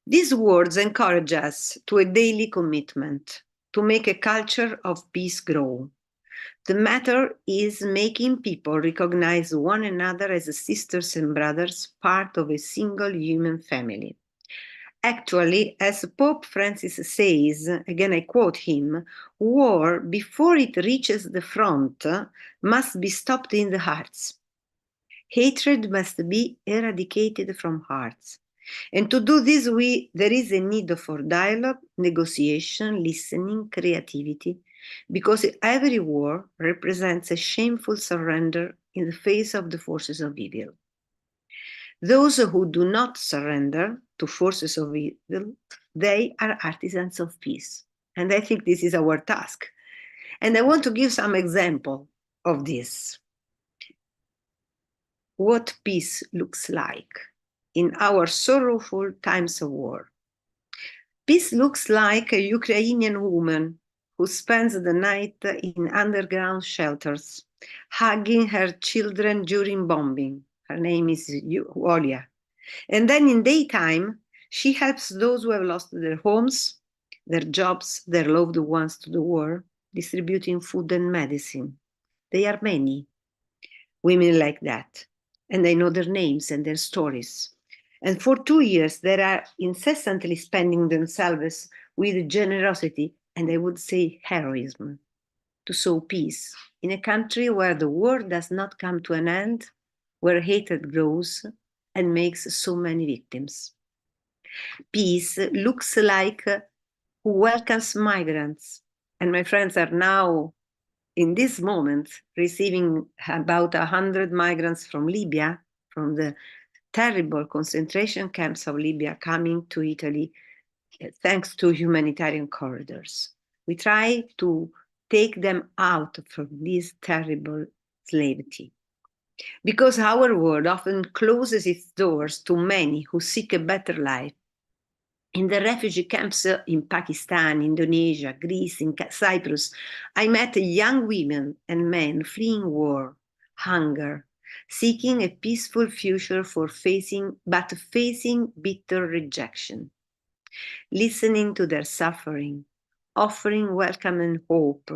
These words encourage us to a daily commitment to make a culture of peace grow. The matter is making people recognize one another as sisters and brothers, part of a single human family. Actually, as Pope Francis says, again I quote him, war, before it reaches the front, must be stopped in the hearts. Hatred must be eradicated from hearts. And to do this, there is a need for dialogue, negotiation, listening, creativity, because every war represents a shameful surrender in the face of the forces of evil. Those who do not surrender to forces of evil, they are artisans of peace. And I think this is our task. And I want to give some example of this. What peace looks like in our sorrowful times of war. Peace looks like a Ukrainian woman who spends the night in underground shelters, hugging her children during bombing. Her name is Olia. And then in daytime, she helps those who have lost their homes, their jobs, their loved ones to the war, distributing food and medicine. They are many women like that, and I know their names and their stories. And for 2 years, they are incessantly spending themselves with generosity, and I would say heroism, to sow peace in a country where the war does not come to an end, where hatred grows and makes so many victims. Peace looks like who welcomes migrants. And my friends are now, in this moment, receiving about 100 migrants from Libya, from the terrible concentration camps of Libya, coming to Italy, thanks to humanitarian corridors. We try to take them out from this terrible slavery. Because our world often closes its doors to many who seek a better life. In the refugee camps in Pakistan, Indonesia, Greece, in Cyprus, I met young women and men fleeing war, hunger, seeking a peaceful future facing bitter rejection. Listening to their suffering, offering welcome and hope,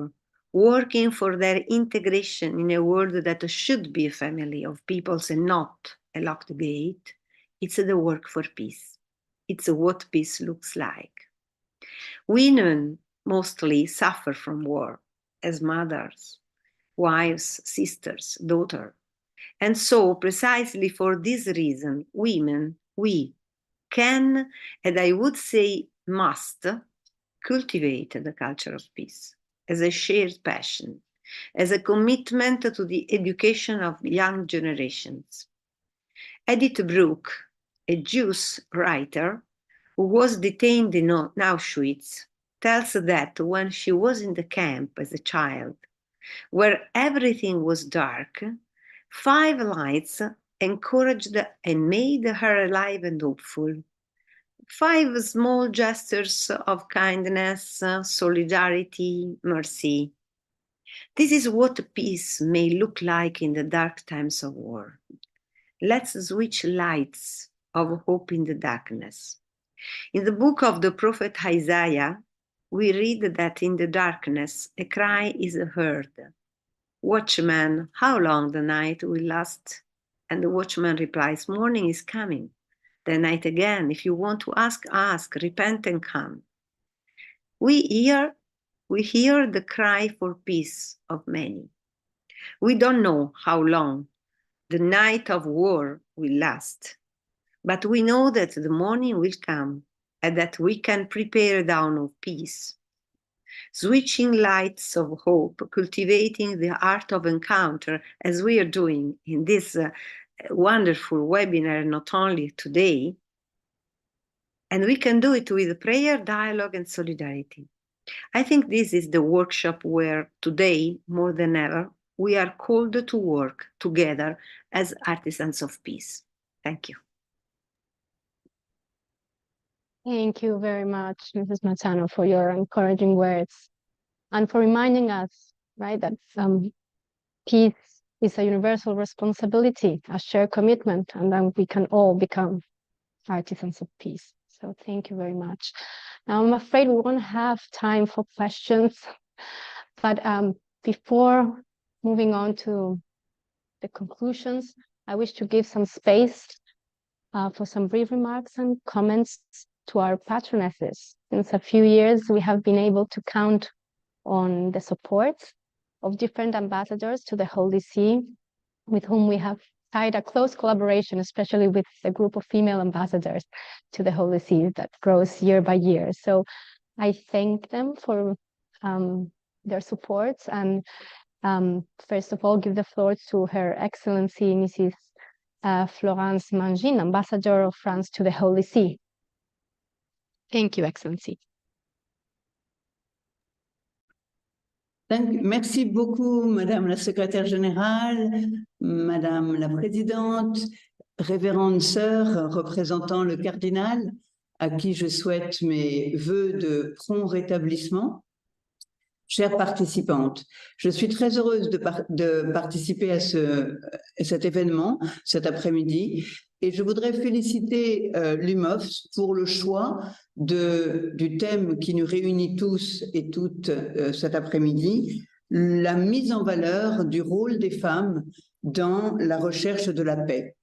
working for their integration in a world that should be a family of peoples and not a locked gate, it's the work for peace. It's what peace looks like. Women mostly suffer from war as mothers, wives, sisters, daughters. And so precisely for this reason, women, we can, and I would say must, cultivate the culture of peace as a shared passion, as a commitment to the education of young generations. Edith Bruck, a Jewish writer who was detained in Auschwitz, tells that when she was in the camp as a child, where everything was dark, 5 lights encouraged and made her alive and hopeful. 5 small gestures of kindness, solidarity, mercy. This is what peace may look like in the dark times of war. Let's switch lights of hope in the darkness. In the book of the prophet Isaiah, we read that in the darkness a cry is heard. Watchman, how long the night will last? And the watchman replies, morning is coming. The night again, if you want to ask, ask, repent and come. We hear the cry for peace of many. We don't know how long the night of war will last, but we know that the morning will come and that we can prepare a dawn of peace. Switching lights of hope, cultivating the art of encounter, as we are doing in this wonderful webinar, not only today, and we can do it with prayer, dialogue, and solidarity. I think this is the workshop where today, more than ever, we are called to work together as artisans of peace. Thank you. Thank you very much, Mrs. Mazzano, for your encouraging words and for reminding us, right, that peace is a universal responsibility, a shared commitment, and then we can all become artisans of peace. So thank you very much. Now, I'm afraid we won't have time for questions, but before moving on to the conclusions, I wish to give some space for some brief remarks and comments to our patronesses. Since a few years, we have been able to count on the support of different ambassadors to the Holy See, with whom we have tied a close collaboration, especially with the group of female ambassadors to the Holy See that grows year by year. So I thank them for their support, and first of all, give the floor to Her Excellency Mrs. Florence Mangin, Ambassador of France to the Holy See. Thank you, Excellency. Merci beaucoup, Madame la Secrétaire Générale, Madame la Présidente, révérende sœur représentant le cardinal, à qui je souhaite mes vœux de prompt rétablissement. Chères participantes, je suis très heureuse de participer à cet événement cet après-midi et je voudrais féliciter l'UMOFS pour le choix du thème qui nous réunit tous et toutes cet après-midi, la mise en valeur du rôle des femmes dans la recherche de la paix.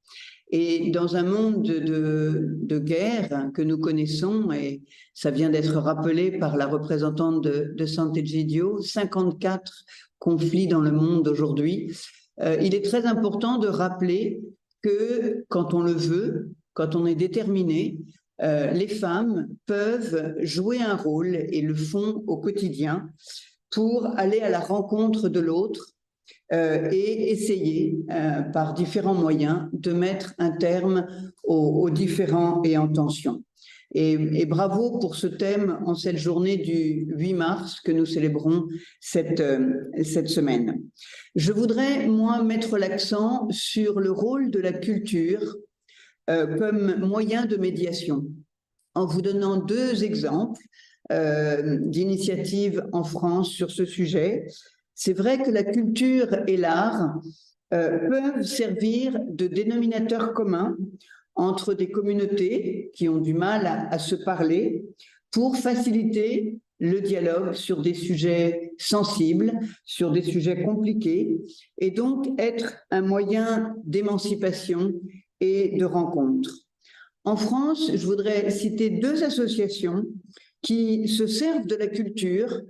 Et dans un monde de guerre que nous connaissons, et ça vient d'être rappelé par la représentante de Sant'Egidio, 54 conflits dans le monde aujourd'hui, il est très important de rappeler que quand on le veut, quand on est déterminé, les femmes peuvent jouer un rôle et le font au quotidien pour aller à la rencontre de l'autre, et essayer par différents moyens de mettre un terme aux différends et en tension. Et bravo pour ce thème en cette journée du 8 mars que nous célébrons cette semaine. Je voudrais, moi, mettre l'accent sur le rôle de la culture comme moyen de médiation, en vous donnant 2 exemples d'initiatives en France sur ce sujet. C'est vrai que la culture et l'art peuvent servir de dénominateur commun entre des communautés qui ont du mal à se parler pour faciliter le dialogue sur des sujets sensibles, sur des sujets compliqués, et donc être un moyen d'émancipation et de rencontre. En France, je voudrais citer 2 associations qui se servent de la culture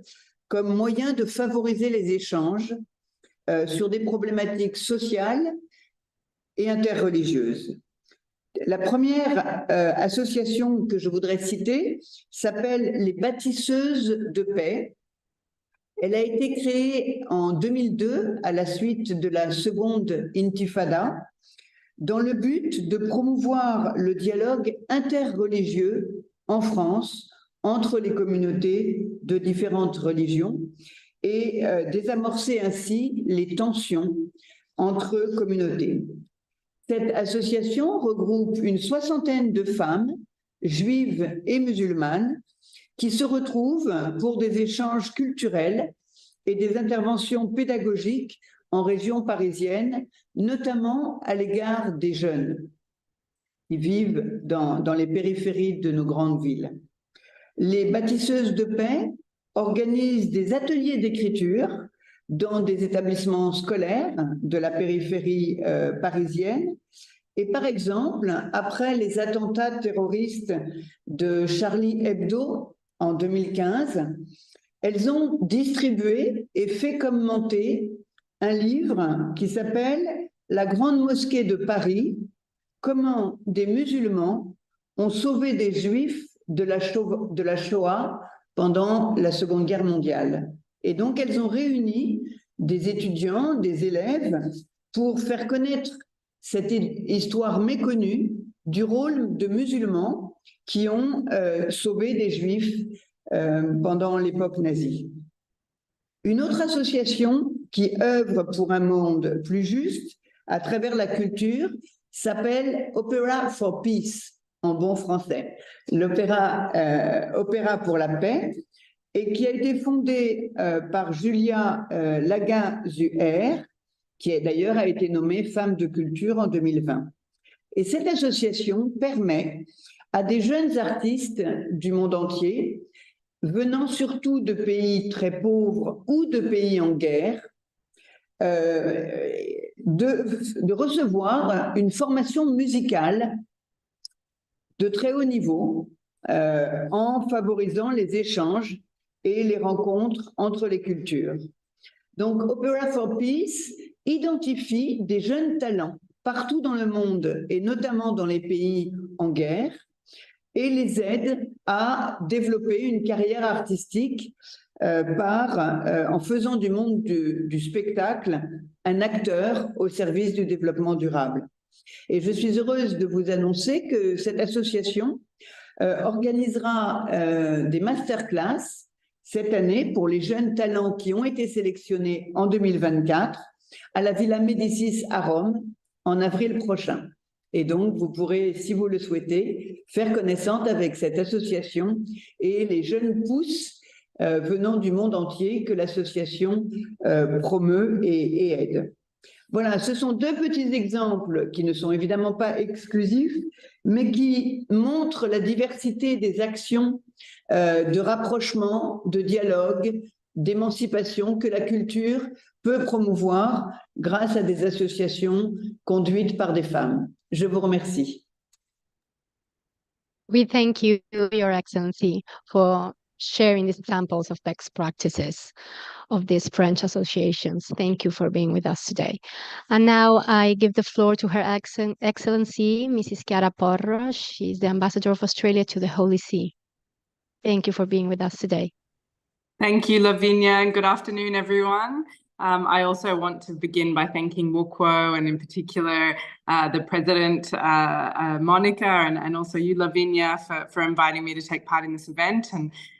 comme moyen de favoriser les échanges sur des problématiques sociales et interreligieuses. La première association que je voudrais citer s'appelle les Bâtisseuses de paix Elle a été créée en 2002 à la suite de la seconde intifada dans le but de promouvoir le dialogue interreligieux en France entre les communautés de différentes religions et désamorcer ainsi les tensions entre communautés. Cette association regroupe une 60aine de femmes, juives et musulmanes, qui se retrouvent pour des échanges culturels et des interventions pédagogiques en région parisienne, notamment à l'égard des jeunes qui vivent dans les périphéries de nos grandes villes. Les bâtisseuses de paix organisent des ateliers d'écriture dans des établissements scolaires de la périphérie parisienne. Et par exemple, après les attentats terroristes de Charlie Hebdo en 2015, elles ont distribué et fait commenter un livre qui s'appelle « La Grande Mosquée de Paris, comment des musulmans ont sauvé des juifs de la Shoah pendant la Seconde Guerre mondiale ». Et donc, elles ont réuni des étudiants, des élèves, pour faire connaître cette histoire méconnue du rôle de musulmans qui ont sauvé des juifs pendant l'époque nazie. Une autre association qui œuvre pour un monde plus juste à travers la culture s'appelle Opera for Peace, en bon français, l'opéra Opéra pour la paix, et qui a été fondée par Julia Laga-Zuher, qui d'ailleurs a été nommée femme de culture en 2020. Et cette association permet à des jeunes artistes du monde entier, venant surtout de pays très pauvres ou de pays en guerre, de recevoir une formation musicale de très haut niveau en favorisant les échanges et les rencontres entre les cultures. Donc, Opera for Peace identifie des jeunes talents partout dans le monde et notamment dans les pays en guerre et les aide à développer une carrière artistique en faisant du monde du spectacle un acteur au service du développement durable. Et je suis heureuse de vous annoncer que cette association organisera des masterclass cette année pour les jeunes talents qui ont été sélectionnés en 2024 à la Villa Médicis à Rome en avril prochain. Et donc, vous pourrez, si vous le souhaitez, faire connaissance avec cette association et les jeunes pousses venant du monde entier que l'association promeut et aide. Voilà, ce sont deux petits exemples qui ne sont évidemment pas exclusifs, mais qui montrent la diversité des actions de rapprochement, de dialogue, d'émancipation que la culture peut promouvoir grâce à des associations conduites par des femmes. Je vous remercie. We thank you, Your Excellency, for sharing these examples of best practices of these French associations. Thank you for being with us today. And now I give the floor to Her Excellency, Mrs. Chiara Porro. She's the Ambassador of Australia to the Holy See. Thank you for being with us today. Thank you, Lavinia, and good afternoon, everyone. I also want to begin by thanking WUCWO and in particular the President, Monica, and also you, Lavinia, for inviting me to take part in this event,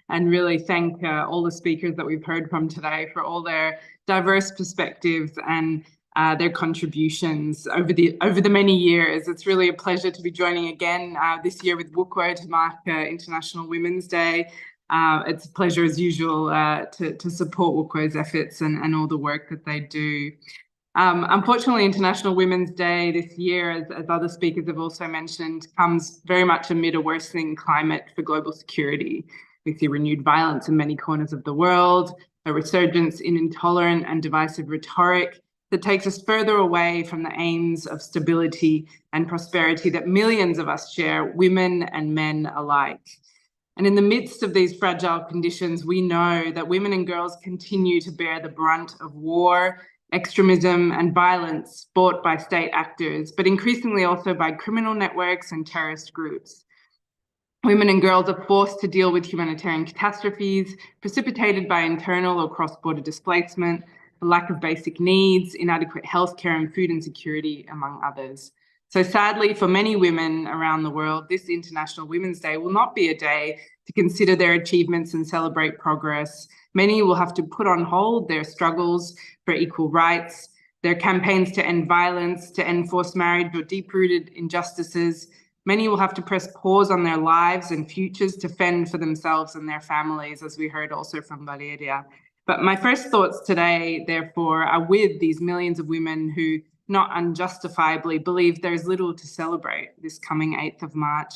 and really thank all the speakers that we've heard from today for all their diverse perspectives and their contributions over the many years. It's really a pleasure to be joining again this year with WUCWO to mark International Women's Day. It's a pleasure, as usual, to support WUCWO's efforts and all the work that they do. Unfortunately, International Women's Day this year, as other speakers have also mentioned, comes very much amid a worsening climate for global security. We see renewed violence in many corners of the world, a resurgence in intolerant and divisive rhetoric that takes us further away from the aims of stability and prosperity that millions of us share, women and men alike. And in the midst of these fragile conditions, we know that women and girls continue to bear the brunt of war, extremism, and violence brought by state actors, but increasingly also by criminal networks and terrorist groups. Women and girls are forced to deal with humanitarian catastrophes precipitated by internal or cross-border displacement, the lack of basic needs, inadequate healthcare and food insecurity, among others. So sadly, for many women around the world, this International Women's Day will not be a day to consider their achievements and celebrate progress. Many will have to put on hold their struggles for equal rights, their campaigns to end violence, to end forced marriage or deep-rooted injustices. Many will have to press pause on their lives and futures to fend for themselves and their families, as we heard also from Valeria. But my first thoughts today, therefore, are with these millions of women who not unjustifiably believe there's little to celebrate this coming 8th of March.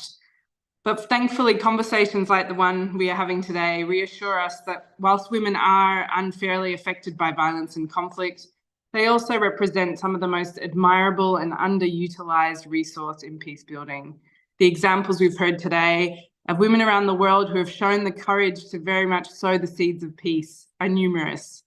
But thankfully, conversations like the one we are having today reassure us that whilst women are unfairly affected by violence and conflict, they also represent some of the most admirable and underutilized resource in peace building. The examples we've heard today of women around the world who have shown the courage to very much sow the seeds of peace are numerous.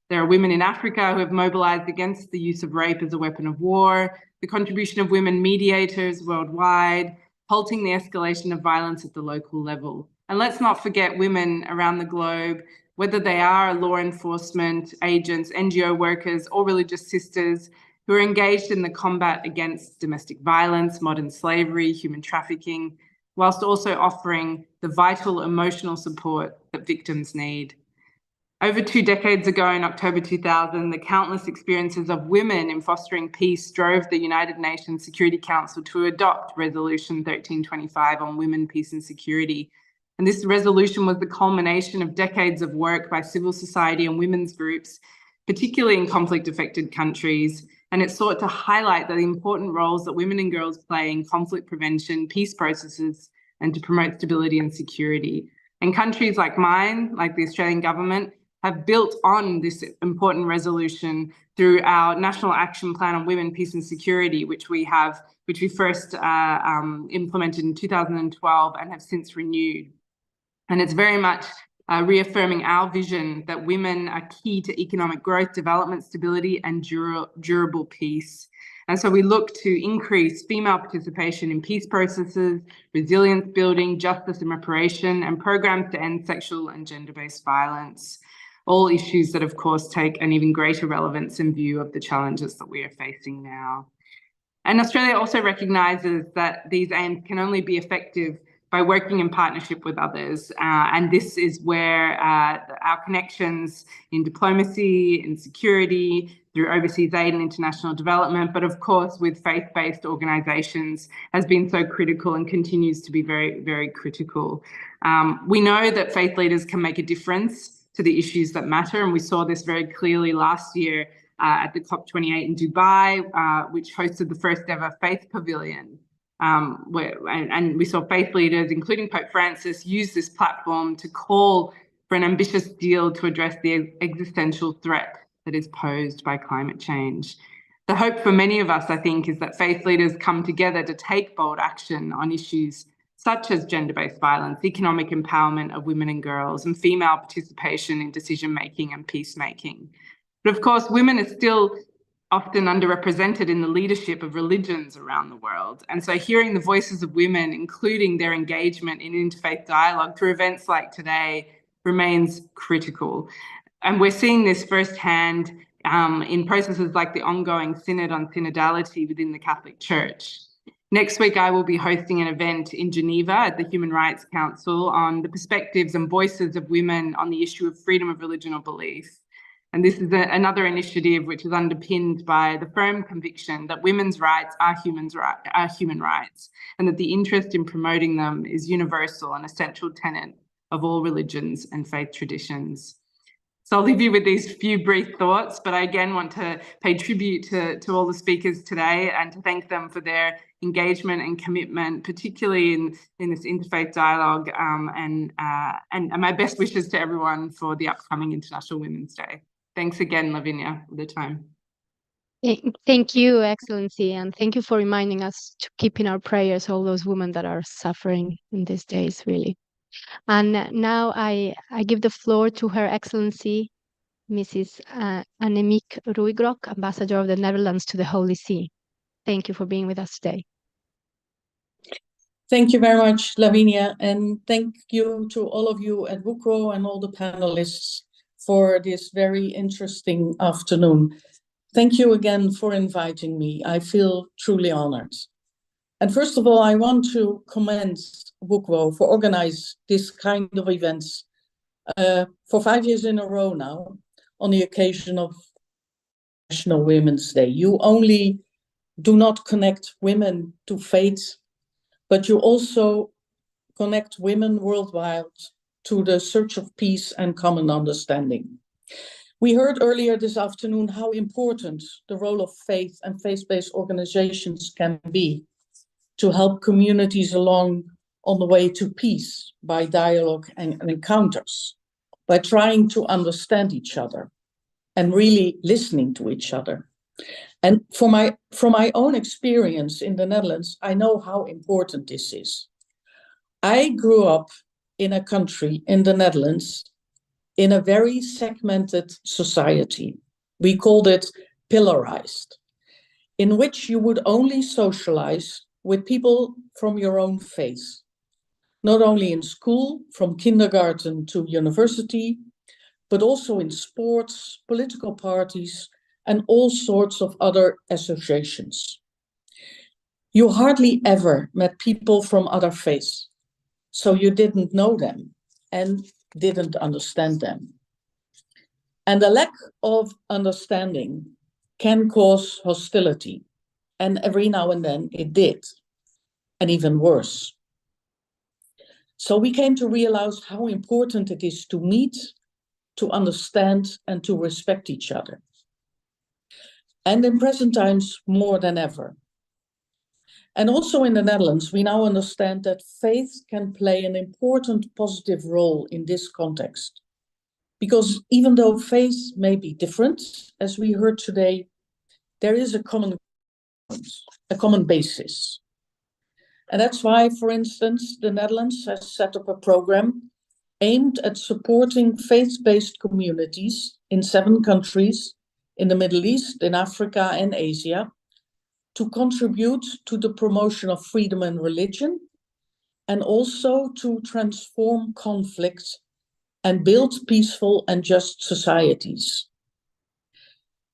There are women in Africa who have mobilized against the use of rape as a weapon of war, the contribution of women mediators worldwide, halting the escalation of violence at the local level. And let's not forget women around the globe, whether they are law enforcement agents, NGO workers, or religious sisters who are engaged in the combat against domestic violence, modern slavery, human trafficking, whilst also offering the vital emotional support that victims need. Over 2 decades ago, in October 2000, the countless experiences of women in fostering peace drove the United Nations Security Council to adopt Resolution 1325 on women, peace and security. And this resolution was the culmination of decades of work by civil society and women's groups, particularly in conflict-affected countries. And it sought to highlight the important roles that women and girls play in conflict prevention, peace processes, and to promote stability and security. And countries like mine, like the Australian government, have built on this important resolution through our National Action Plan on Women, Peace and Security, which we first implemented in 2012 and have since renewed. And it's very much reaffirming our vision that women are key to economic growth, development, stability, and durable peace. And so we look to increase female participation in peace processes, resilience building, justice and reparation, and programs to end sexual and gender-based violence. All issues that, of course, take an even greater relevance in view of the challenges that we are facing now. And Australia also recognises that these aims can only be effective by working in partnership with others. And this is where our connections in diplomacy, in security, through overseas aid and international development, but of course with faith-based organisations has been so critical and continues to be very, very critical. We know that faith leaders can make a difference to the issues that matter, and we saw this very clearly last year at the COP28 in Dubai, which hosted the first ever faith pavilion. And we saw faith leaders, including Pope Francis, use this platform to call for an ambitious deal to address the existential threat that is posed by climate change. The hope for many of us, I think, is that faith leaders come together to take bold action on issues such as gender-based violence, economic empowerment of women and girls, and female participation in decision-making and peacemaking. But of course, women are still often underrepresented in the leadership of religions around the world. And so hearing the voices of women, including their engagement in interfaith dialogue through events like today, remains critical. And we're seeing this firsthand in processes like the ongoing Synod on Synodality within the Catholic Church. Next week, I will be hosting an event in Geneva at the Human Rights Council on the perspectives and voices of women on the issue of freedom of religion or belief. And this is another initiative which is underpinned by the firm conviction that women's rights are human rights, and that the interest in promoting them is universal and essential tenet of all religions and faith traditions. So I'll leave you with these few brief thoughts, but I again want to pay tribute to all the speakers today and to thank them for their engagement and commitment, particularly in this interfaith dialogue, and my best wishes to everyone for the upcoming International Women's Day. Thanks again, Lavinia, for the time. Thank you, Excellency, and thank you for reminding us to keep in our prayers all those women that are suffering in these days, really. And now I give the floor to Her Excellency, Mrs. Annemiek Ruijgrok, Ambassador of the Netherlands to the Holy See. Thank you for being with us today. Thank you very much, Lavinia, and thank you to all of you at WUCWO and all the panelists for this very interesting afternoon. Thank you again for inviting me. I feel truly honored. And first of all, I want to commend WUCWO for organizing this kind of events for 5 years in a row now on the occasion of National Women's Day. You only do not connect women to faith, but you also connect women worldwide to the search of peace and common understanding. We heard earlier this afternoon how important the role of faith and faith-based organizations can be to help communities along on the way to peace by dialogue and encounters, by trying to understand each other and really listening to each other. And from my own experience in the Netherlands, I know how important this is. I grew up in a country in the Netherlands in a very segmented society. We called it pillarized, in which you would only socialize with people from your own faith, not only in school, from kindergarten to university, but also in sports, political parties, and all sorts of other associations. You hardly ever met people from other faiths, so you didn't know them and didn't understand them. And the lack of understanding can cause hostility, and every now and then it did, and even worse. So we came to realize how important it is to meet, to understand, and to respect each other. And in present times, more than ever. And also in the Netherlands, we now understand that faith can play an important positive role in this context. Because even though faith may be different, as we heard today, there is a common basis. And that's why, for instance, the Netherlands has set up a program aimed at supporting faith-based communities in 7 countries in the Middle East, in Africa and Asia, to contribute to the promotion of freedom and religion, and also to transform conflict and build peaceful and just societies.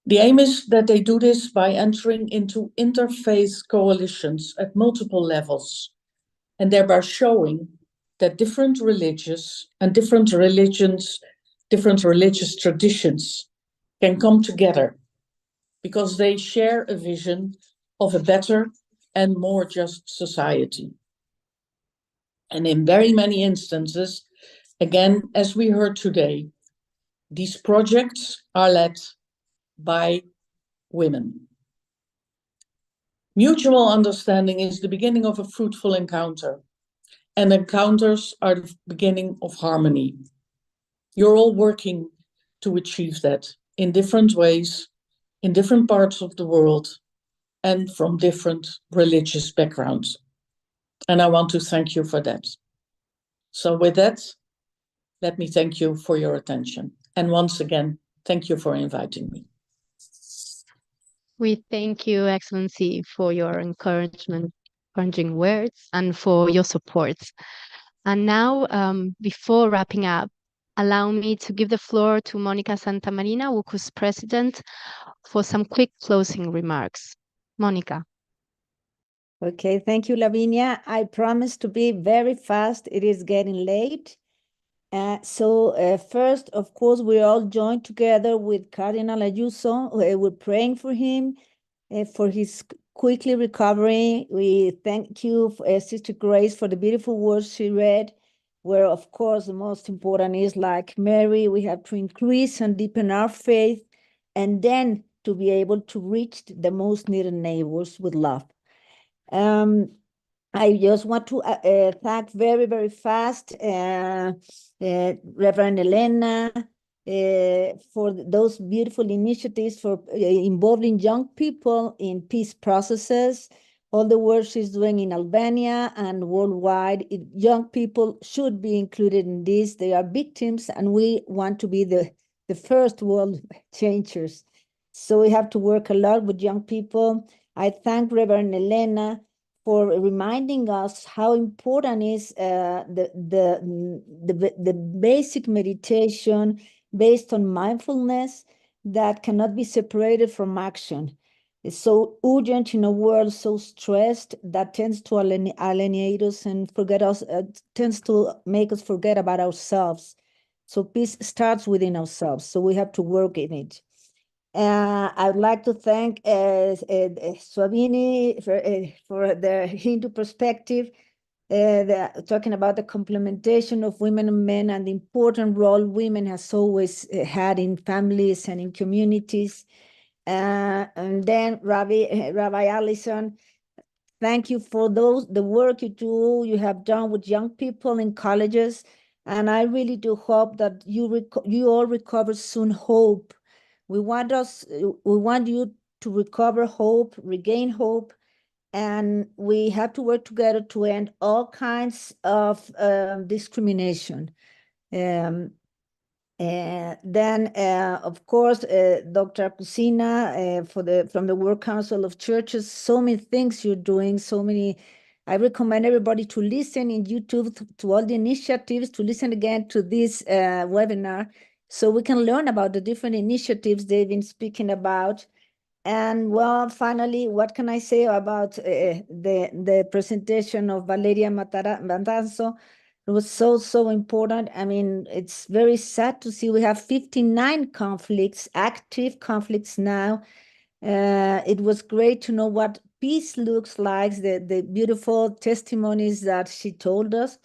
The aim is that they do this by entering into interfaith coalitions at multiple levels, and thereby showing that different religious traditions can come together because they share a vision of a better and more just society. And in very many instances, again, as we heard today, these projects are led by women. Mutual understanding is the beginning of a fruitful encounter, and encounters are the beginning of harmony. You're all working to achieve that in different ways, in different parts of the world, and from different religious backgrounds. And I want to thank you for that. So with that, let me thank you for your attention. And once again, thank you for inviting me. We thank you, Excellency, for your encouraging words and for your support. And now, before wrapping up, allow me to give the floor to Monica Santamarina, WUCWO's president, for some quick closing remarks. Monica. Okay, thank you, Lavinia. I promise to be very fast. It is getting late. So first, of course, we all joined together with Cardinal Ayuso. We're praying for him, for his quickly recovery. We thank you, Sister Grace, for the beautiful words she read, where, of course, the most important is, like Mary, we have to increase and deepen our faith, and then to be able to reach the most needed neighbors with love. I just want to thank very, very fast Reverend Elena for those beautiful initiatives for involving young people in peace processes. All the work she's doing in Albania and worldwide, young people should be included in this. They are victims, and we want to be the first world changers. So we have to work a lot with young people. I thank Reverend Elena for reminding us how important is the basic meditation based on mindfulness that cannot be separated from action. It's so urgent in a world so stressed that tends to alienate us and tends to make us forget about ourselves. So peace starts within ourselves. So we have to work in it. I'd like to thank Swabini for the Hindu perspective, talking about the complementation of women and men and the important role women has always had in families and in communities. And then Rabbi Allison, thank you for the work you have done with young people in colleges. And I really do hope that you all recover soon hope. We want you to recover hope, regain hope, and we have to work together to end all kinds of discrimination. Then, of course, Dr. Kusina from the World Council of Churches, so many things you're doing, so many. I recommend everybody to listen in YouTube to all the initiatives, to listen again to this webinar, so we can learn about the different initiatives they've been speaking about. And well, finally, what can I say about the presentation of Valeria Matanzo? It was so important. I mean, it's very sad to see we have 59 conflicts, active conflicts now. It was great to know what peace looks like, the beautiful testimonies that she told us.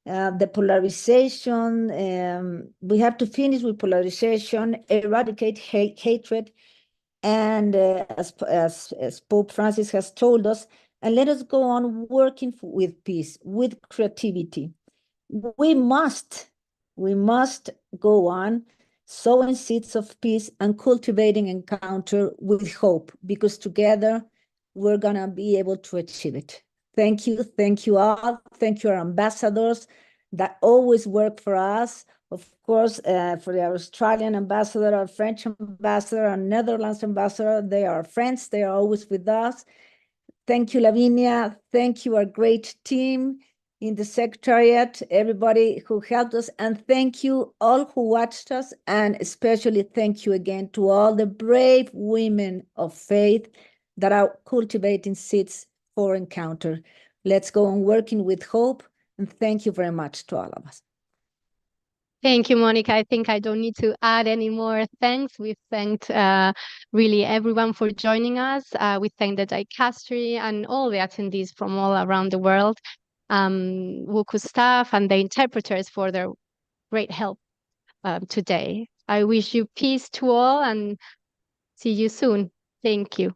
The polarization, we have to finish with polarization, eradicate hatred, and as Pope Francis has told us, and let us go on working with peace, with creativity. We must go on sowing seeds of peace and cultivating encounter with hope, because together we're gonna be able to achieve it. Thank you all. Thank you, our ambassadors that always work for us. Of course, for the Australian ambassador, our French ambassador, our Netherlands ambassador, they are friends. They are always with us. Thank you, Lavinia. Thank you, our great team in the Secretariat, everybody who helped us, and thank you all who watched us, and especially thank you again to all the brave women of faith that are cultivating seeds for encounter. Let's go on working with hope, and thank you very much to all of us. Thank you, Monica. I think I don't need to add any more thanks. We've thanked really everyone for joining us. We thank the dicastery and all the attendees from all around the world, WUCWO staff and the interpreters for their great help today. I wish you peace to all and see you soon. Thank you.